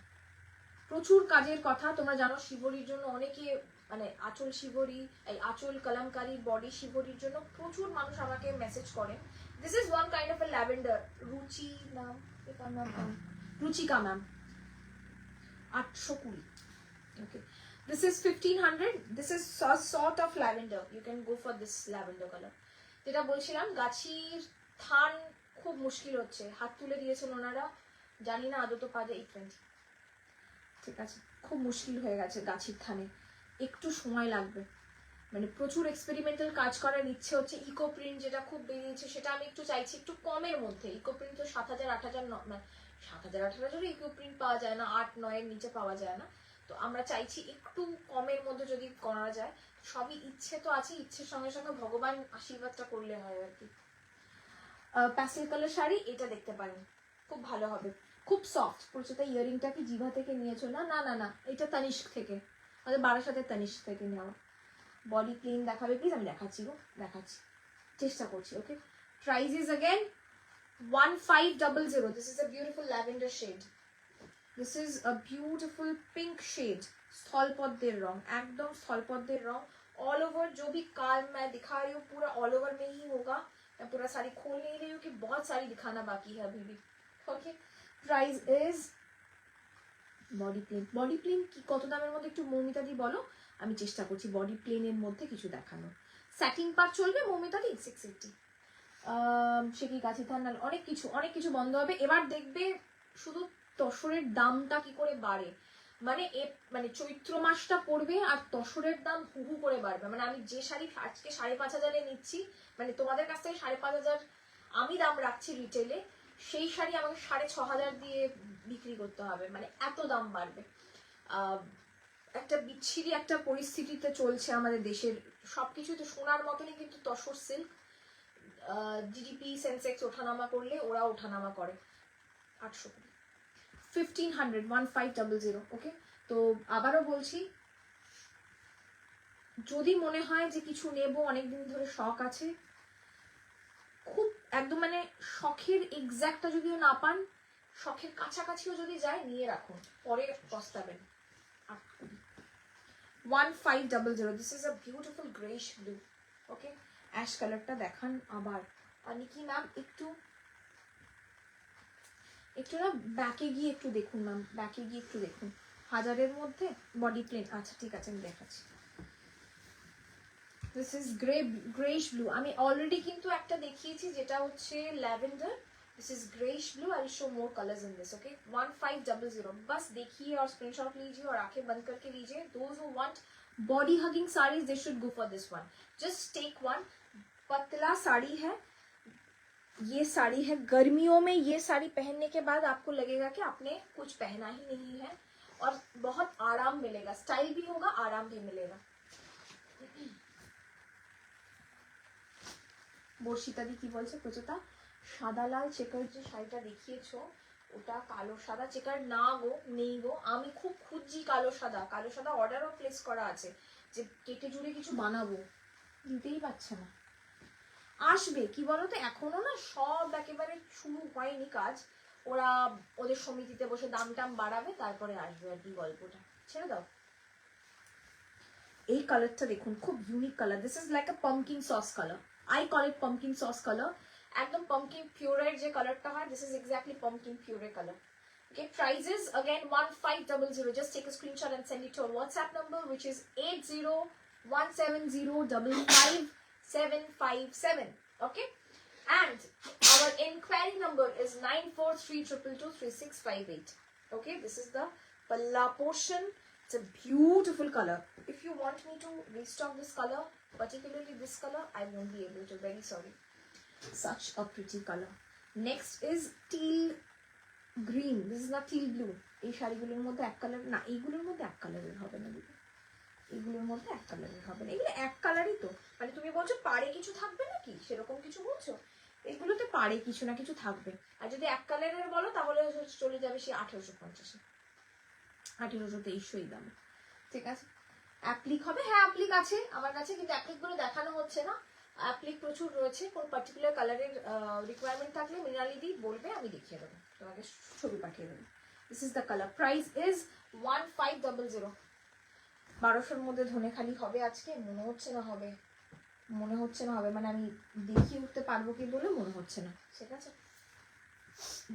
প্রচুর কাজের কথা। তোমরা জানো শিবরির জন্য অনেকে মানে আঁচল শিবরি, এই আঁচল কলমকারী বডি শিবরির জন্য প্রচুর মানুষ আমাকে মেসেজ করেন। This is one kind of A lavender, রুচি নাম, Ruchika ma'am, 820। Okay, this is 1500, this is a sort of lavender, you can go for this lavender color। যেটা বলছিলাম গাছির থান খুব মুশকিল হচ্ছে, হাত তুলে দিয়েছেন ওনারা, জানি না আদৌ তো পাওয়া যায় 820। ঠিক আছে, খুব মুশকিল হয়ে গেছে গাছির থানে, একটু সময় লাগবে, মানে প্রচুর এক্সপেরিমেন্টাল কাজ করার ইচ্ছে হচ্ছে। ইকো প্রিন্ট যেটা খুব বেরিয়েছে সেটা আমি একটু চাইছি একটু কমের মধ্যে। ইকো প্রিন্ট তো 7000 8000 মানে 7000 8000 ইকো প্রিন্ট পাওয়া যায় না, 8-9 এর নিচে পাওয়া যায় না। তো আমরা চাইছি একটু কমের মধ্যে যদি করা যায়। সবই ইচ্ছে তো আছে, ইচ্ছের সঙ্গে সঙ্গে ভগবান আশীর্বাদটা করলে হয় আর কি। প্যাস্টেল কালার শাড়ি এটা দেখতে পারেন, খুব ভালো হবে, খুব সফট। পরিচিত ইয়ারিংটা কি জিভা থেকে নিয়েছো? না না না না, এটা তানিস্ক থেকে, আমাদের বারাসাতের তানিস্ক থেকে নেওয়া। বডি প্লেন দেখাবে প্লিজ, আমি দেখাচ্ছি গো, দেখাচ্ছি, চেষ্টা করছি। Okay, price is again 1500। This is a beautiful lavender shade, this is a beautiful pink shade, স্থলপদ্মের রং, একদম স্থলপদ্মের রং। ऑल ओवर जो भी कार मैं दिखा रही हूँ पूरा ऑल ओवर में ही होगा, मैं पूरा साड़ी खोल नहीं रही हूँ कि बहुत सारी दिखाना बाकी है अभी भी। Okay, price is body plain কি কত দামের মধ্যে একটু মৌমিতা দি বলো, আমি চেষ্টা করছি বডি প্লেনের মধ্যে কিছু দেখানো। স্যাটিন পার চলবে মৌমিতা দি 680। সে কি গাছি থান, অনেক কিছু বন্ধ হবে এবার, দেখবে শুধু তসরের দামটা কি করে বাড়ে, মানে চৈত্র মাসটা পড়বে আর তসরের দাম হু হু করে বাড়বে। মানে আমি যে শাড়ি আজকে 5500 নিচ্ছি, মানে তোমাদের কাছ থেকে 5500 আমি দাম রাখছি রিটেলে, সেই শাড়ি আমাকে 6500 দিয়ে বিক্রি করতে হবে, মানে এত দাম বাড়বে। একটা বিচ্ছিরি একটা পরিস্থিতিতে চলছে আমাদের দেশের সবকিছুতে। সোনার মতনই কিন্তু তসর সিল্ক, জিডিপি সেন্সেক্স ওঠানামা করলে ওরা ওঠানামা করে। 800, 1500। ওকে, তো আবারও বলছি, যদি মনে হয় যে কিছু নেব, অনেকদিন ধরে শখ আছে, খুব একদম মানে শখের এক্সাক্টটা যদিও না পান, শখের কাছাকাছিও যদি যায় নিয়ে রাখুন, পরে পস্তাবেন। 1500। This is a beautiful greyish blue. Okay, ash কালারটা দেখান আবার। আর নিকি ম্যাম একটু না ব্যাকে গিয়ে একটু দেখুন ম্যাম, ব্যাকে গিয়ে একটু দেখুন। 1000-এর মধ্যে বডি প্লেন, আচ্ছা ঠিক আছে আমি দেখাচ্ছি। দিস ইজ গ্রেইশ ব্লু, আমি অলরেডি কিন্তু একটা দেখিয়েছি যেটা হচ্ছে lavender. This is greyish blue, I will show more colours in this. Okay, 1500। बस देखिए और स्क्रीनशॉट लीजिए और आंखें बंद करके लीजिए। Those who want body hugging saris they should go for this one, just take one. पतला साड़ी है, ये साड़ी है गर्मियों में, ये साड़ी पहनने के बाद आपको लगेगा कि आपने कुछ पहना ही नहीं है और बहुत आराम मिलेगा, स्टाइल भी होगा, आराम भी मिलेगा। বর্ষিতা দি কি বলছে? প্রচুতা সাদা লাল চেকার যে শাড়িটা দেখিয়েছো ওটা কালো সাদা চেকার না গো, নেই গো। আমি খুব খুঁজছি কালো সাদা অর্ডারও প্লেস করা আছে যে কেটে জুড়ে কিছু বানাবো, দিতেই পারছে না। আসবে কি বলতো, এখনো না সব একেবারে শুরু হয়নি কাজ, ওরা ওদের সমিতিতে বসে দাম টাম বাড়াবে তারপরে আসবে আর কি গল্পটা, ছেড়ে দাও। এই কালারটা দেখুন, খুব unique colour. This is like a pumpkin sauce colour, I call it pumpkin sauce color. একদম pumpkin puree যে কালারটা হয়, this is exactly pumpkin puree color. Okay, prices again 1500. Just take a screenshot and send it to our WhatsApp number, which is 8017055757. Okay, and our inquiry number is 9432223658. Okay, this is the palla portion. It's a beautiful color. If you want me to restock this color, particularly this color, I won't be able to, very sorry. such a pretty color. Next is teal green. This is not teal blue. এই শাড়িগুলোর মধ্যে এক কালার না, এইগুলোর মধ্যে এক কালারের হবে না দিদি, এগুলোর মধ্যে এক কালারের হবে না। এগুলো এক কালারই তো, মানে তুমি বলছো পাড়ে কিছু থাকবে নাকি, সেরকম কিছু বলছো? এগুলোতে পাড়ে কিছু না কিছু থাকবে। আর যদি এক কালারের বলো তাহলে চলে যাবে সেই 1850-এ, 1823 দামে। ঠিক আছে, অ্যাপ্লিক হবে, হ্যাঁ অ্যাপ্লিক আছে আমার কাছে, কিন্তু অ্যাপ্লিকগুলো দেখানো হচ্ছে না। অ্যাপ্লিক প্রচুর রয়েছে। কোন পার্টিকুলার কালারের রিকোয়ারমেন্ট থাকলে মৃণালি দি বলবে, আমি দেখিয়ে দেবো, তোমাকে ছবি পাঠিয়ে দেবো। This is the colour. Price is 1500। 1200-এর মধ্যে ধনেখালি হবে আজকে, মনে হচ্ছে না হবে, মনে হচ্ছে না হবে, মানে আমি দেখিয়ে উঠতে পারবো কি বলে মনে হচ্ছে না। ঠিক আছে,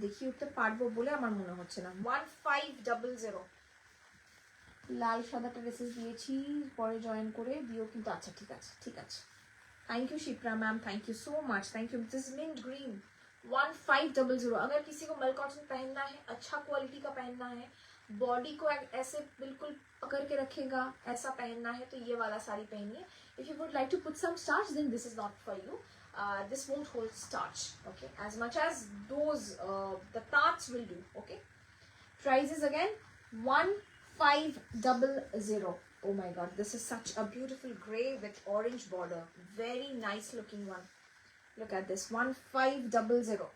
দেখিয়ে উঠতে পারবো বলে আমার মনে হচ্ছে না। 1500। লাল সাদাটা ড্রেসেস দিয়েছি, পরে জয়েন করে দিও কিন্তু। আচ্ছা ঠিক আছে, ঠিক আছে। Thank you Shipra ma'am, thank you so much, thank you. This mint green 1500। अगर किसी को मल कॉटन पहनना है, अच्छा क्वालिटी का पहनना है, बॉडी को ऐसे बिल्कुल पकड़ के रखेगा, ऐसा पहनना है तो ये वाला साड़ी पहनिए। If you would like to put some starch then this is not for you. This won't hold starch, okay, as much as those the tarts will do, okay. Price is again 1500. Oh my god, this is such a beautiful gray with orange border, very nice looking one. Look at this, 1500,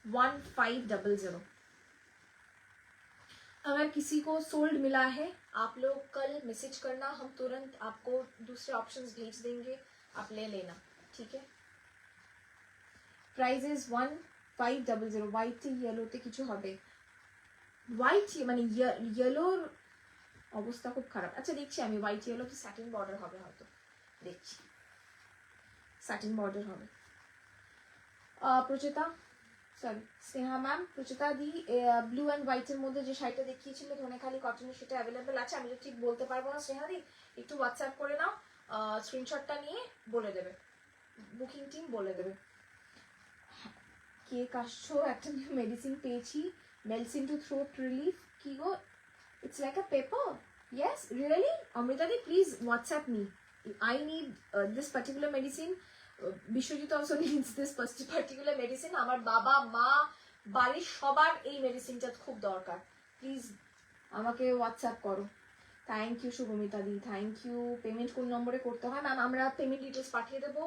1500। अगर किसी को सोल्ड मिला है, आप लोग कल मैसेज करना, हम तुरंत आपको दूसरे ऑप्शंस भेज देंगे, आप ले लेना, ठीक है। Price is 1500। व्हाइट येलोते কিছু হবে, হোয়াইট মানে ইয়েলোর অবস্থা খুব খারাপ। আচ্ছা দেখছি আমি, হোয়াইট ইয়েলোতে স্যাটিন বর্ডার হবে হয়তো, দেখছি স্যাটিন বর্ডার হবে। প্রচেতা, সরি স্নেহা ম্যাম, প্রচেতা দি ব্লু অ্যান্ড হোয়াইটের মধ্যে যে শাড়িটা দেখিয়েছিল ধনেখালি কটনের, সেটা অ্যাভেলেবেল আছে। আমি তো ঠিক বলতে পারবো না স্নেহা দি, একটু হোয়াটসঅ্যাপ করে নাও, স্ক্রিনশটটা নিয়ে বলে দেবে, বুকিং টিম বলে দেবে। কেক আসছো, একটা নিউ মেডিসিন পেয়েছি, মেলসিন টু থ্রোট রিলিফ। কি গো, it's like a paper? Yes, really? Amrita di, please WhatsApp me. I need this particular medicine. Bishwajit also needs this particular medicine. আমার বাবা মা বাড়ির সবার এই মেডিসিনটা খুব দরকার। প্লিজ আমাকে হোয়াটসঅ্যাপ করো। থ্যাংক ইউ শুভমিতা দি, থ্যাংক ইউ। পেমেন্ট কোন নম্বরে করতে হয় ম্যাম? আমরা পেমেন্ট ডিটেলস পাঠিয়ে দেবো,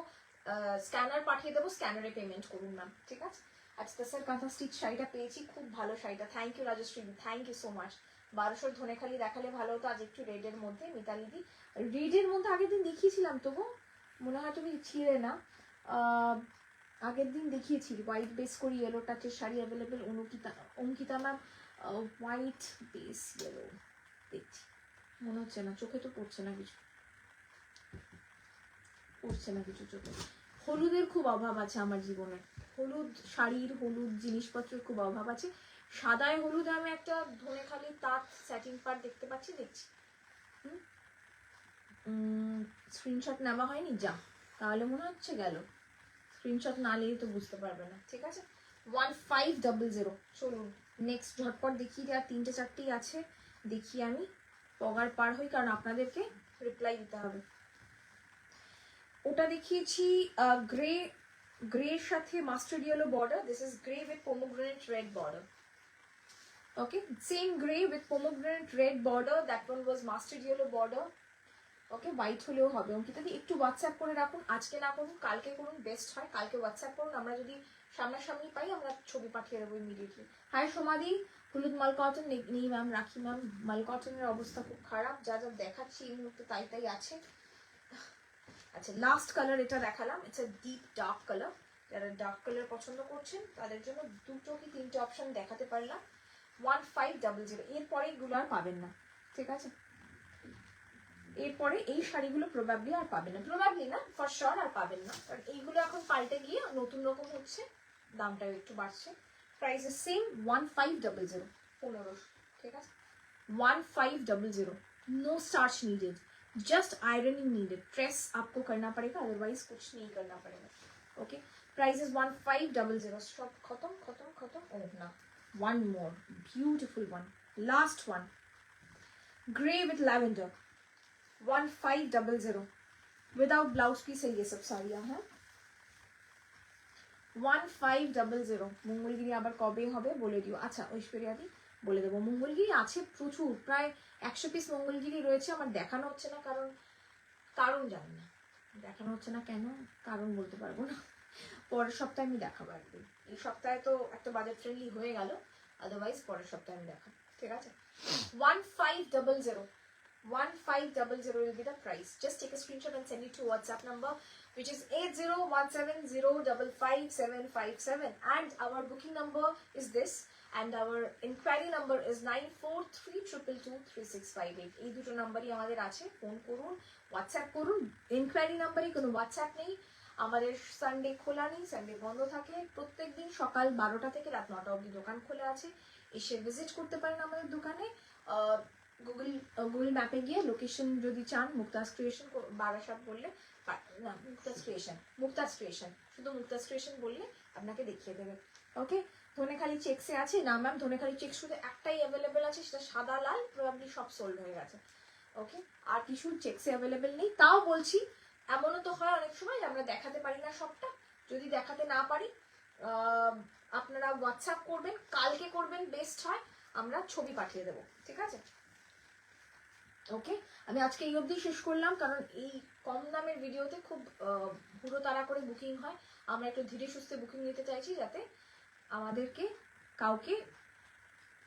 স্ক্যানার পাঠিয়ে দেবো, স্ক্যানারে পেমেন্ট করুন ম্যাম, ঠিক আছে। আচ্ছা স্যার, কাঁথা স্টিচ শাড়িটা পেয়েছি, খুব ভালো শাড়িটা, থ্যাংক ইউ রাজশ্রী দি, thank you so much. 1200 Dhaniakhali দেখালে ভালো হতো, আজ একটু রেডের মধ্যে। মিতালি দি, রেডের মধ্যে আগের দিন দেখিয়েছিলাম তবু মনে হয় তুমি ছিলে না, আগের দিন দেখিয়েছি। হোয়াইট বেস করে ইয়েলো টাচের sari available. Ankita ma'am, white base yellow দেখছি, মনে হচ্ছে না, চোখে তো পড়ছে না কিছু, পড়ছে না কিছু চোখে। হলুদের খুব অভাব আছে আমার জীবনে, হলুদ শাড়ির, হলুদ জিনিসপত্রের খুব অভাব আছে। সাদায় হলুদে আমি একটা ধনেখালি তাঁত স্যাটিন পার দেখতে পাচ্ছি, দেখছি। স্ক্রিনশট নেওয়া হয়নি, যা তাহলে মনে হচ্ছে গেল, স্ক্রিনশট না নিলে তো বুঝতে পারবে না, ঠিক আছে। 1500। চলুন নেক্সট ঝটপট দেখিয়ে দেওয়ার 3টে 4টেই আছে, দেখি আমি পগার পার হই, কারণ আপনাদেরকে রিপ্লাই দিতে হবে। ওটা দেখিয়েছি গ্রে, গ্রের সাথে mustard yellow border. This is grey with pomegranate red border. Okay, same gray with pomegranate red border. That one was mustard yellow border. Okay, white হলেও হবে। অঙ্কিতা দি একটু হোয়াটসঅ্যাপ করে রাখুন, আজকে না করুন, কালকে করুন, বেস্ট হয়। কালকে হোয়াটসঅ্যাপ করুন, আমরা যদি সামনাসামনি পাই আমরা ছবি পাঠিয়ে দেবো ইমিডিয়েটলি। হাই সোমাদি, হলুদ মাল কটন নেই ম্যাম, রাখি ম্যাম। মাল কটনের অবস্থা খুব খারাপ, যা যা দেখাচ্ছি এই মুহূর্তে তাই তাই আছে। আচ্ছা লাস্ট কালার এটা দেখালাম, it's a deep dark colour. যারা ডার্ক কালার পছন্দ করছেন তাদের জন্য 2 কি 3টে অপশন দেখাতে পারলাম। 1500। এরপরে এগুলো আর পাবেন না, ঠিক আছে। এরপরে এই শাড়িগুলো প্রবাবলি আর পাবেন না, প্রবাবলি না ফর শিওর আর পাবেন না, কারণ এইগুলো এখন পাল্টে গিয়ে নতুন রকম হচ্ছে, দামটাও একটু বাড়ছে। প্রাইস ইজ সেম 1500, 1500, ঠিক আছে। 1500। No starch needed, just ironing needed. Press आपको करना पड़ेगा, अदरवाइज कुछ नहीं करना पड़ेगा, ओके। Price is 1500। सब खत्म खत्म खत्म। ओह ना, one more beautiful one, last one, grey with lavender. 1500 without blouse piece है ये सब साड़ियाँ हैं। 1500 মঙ্গলগিরি আবার কবে হবে বলে দিও। আচ্ছা ঐশ্বরিয়াদি বলে দেবো, মঙ্গলগিরি আছে প্রচুর, প্রায় 100 পিস মঙ্গলগিরি রয়েছে। আমার দেখানো হচ্ছে না কারণ জানি না দেখানো হচ্ছে না কেন, কারণ বলতে পারবো না। পরের সপ্তাহে আমি দেখাবো একদিন। এই সপ্তাহে তো একটা বাজেট ফ্রেন্ডলি হয়ে গেল, আদারওয়াইজ পরের সপ্তাহে আমি দেখাবো, ঠিক আছে? 1500 1500 will be the price. Just take a screenshot and send it to WhatsApp number, which is 8017055757, and our booking number is this, and our inquiry number is 9432223658. এই দুটো নাম্বারই আমাদের আছে, ফোন করুন, হোয়াটসঅ্যাপ করুন। ইনকোয়ারি নাম্বারে কোনো হোয়াটসঅ্যাপ নেই। আমাদের সানডে খোলা নেই, সানডে বন্ধ থাকে। প্রত্যেকদিন সকাল 12টা থেকে রাত 9টা অবধি দোকান খোলা আছে, এসে ভিজিট করতে পারেন আমাদের দোকানে। গুগল ম্যাপে গিয়ে লোকেশন যদি চান, মুক্তাজ ক্রিয়েশন বারাসাত বললে, না মুক্তাজ ক্রিয়েশন শুধু মুক্তাজ ক্রিয়েশন বললে আপনাকে দেখিয়ে দেবে। ওকে, ধনেখালি চেক্সে আছে না ম্যাম? ধনেখালি চেক্স শুধু একটাই অ্যাভেলেবেল আছে, সেটা সাদা লাল, প্রবাবলি সব সোল্ড হয়ে গেছে। ওকে, আর কিছু চেক্সে অ্যাভেলেবেল নেই। তাও বলছি, এমনও তো হয় অনেক সময় যে আমরা দেখাতে পারি না সবটা। যদি দেখাতে না পারি, আপনারা হোয়াটসঅ্যাপ করবেন, কালকে করবেন বেস্ট হয়, আমরা ছবি পাঠিয়ে দেবো, ঠিক আছে? ওকে, আমি আজকে এই অবধি শেষ করলাম, কারণ এই কম দামের ভিডিওতে খুব হুড়ো তাড়া করে বুকিং হয়। আমরা একটু ধীরে সুস্থে বুকিং নিতে চাইছি, যাতে আমাদেরকে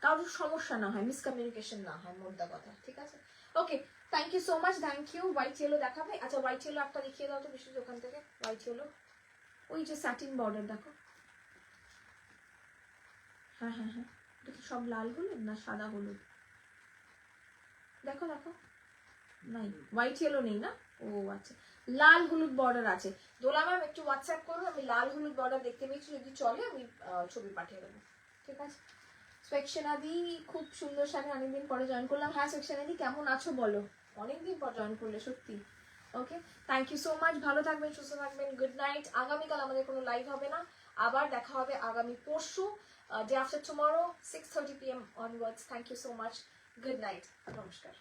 কারোর সমস্যা না হয়, মিসকমিউনিকেশন না হয়, মোদ্দা কথা, ঠিক আছে? Okay, thank you so much, thank you. White yellow দেখাবে? আচ্ছা, হোয়াইট ইয়েলো একটা দেখিয়ে দাও তো বিশেষ ওখান থেকে। হোয়াইট ইয়েলো, ওই যে স্যাটিন বর্ডার দেখো। হ্যাঁ হ্যাঁ হ্যাঁ, দেখি সব লাল হলুদ না সাদা হলুদ, দেখো দেখো। নাই, হোয়াইট ইয়েলো নেই না? ও আচ্ছা, লাল হলুদ বর্ডার আছে। দোলা ম্যাম একটু হোয়াটসঅ্যাপ করুন, আমি লাল হলুদ বর্ডার দেখতে পেয়েছি, যদি চলে আমি ছবি পাঠিয়ে দেবো, ঠিক আছে? সেকশনাদি খুব সুন্দর শাড়ি, অনেকদিন পরে জয়েন করলাম। হ্যাঁ সেকশনাদি, কেমন আছো বলো? অনেকদিন পর জয়েন করলে সত্যি। ওকে, থ্যাংক ইউ সো মাচ, ভালো থাকবেন, সুস্থ থাকবেন, গুড নাইট। আগামীকাল আমাদের কোনো লাইভ হবে না, আবার দেখা হবে আগামী পরশু, day after tomorrow 6:30 PM onwards. Thank you so much, good night, নমস্কার।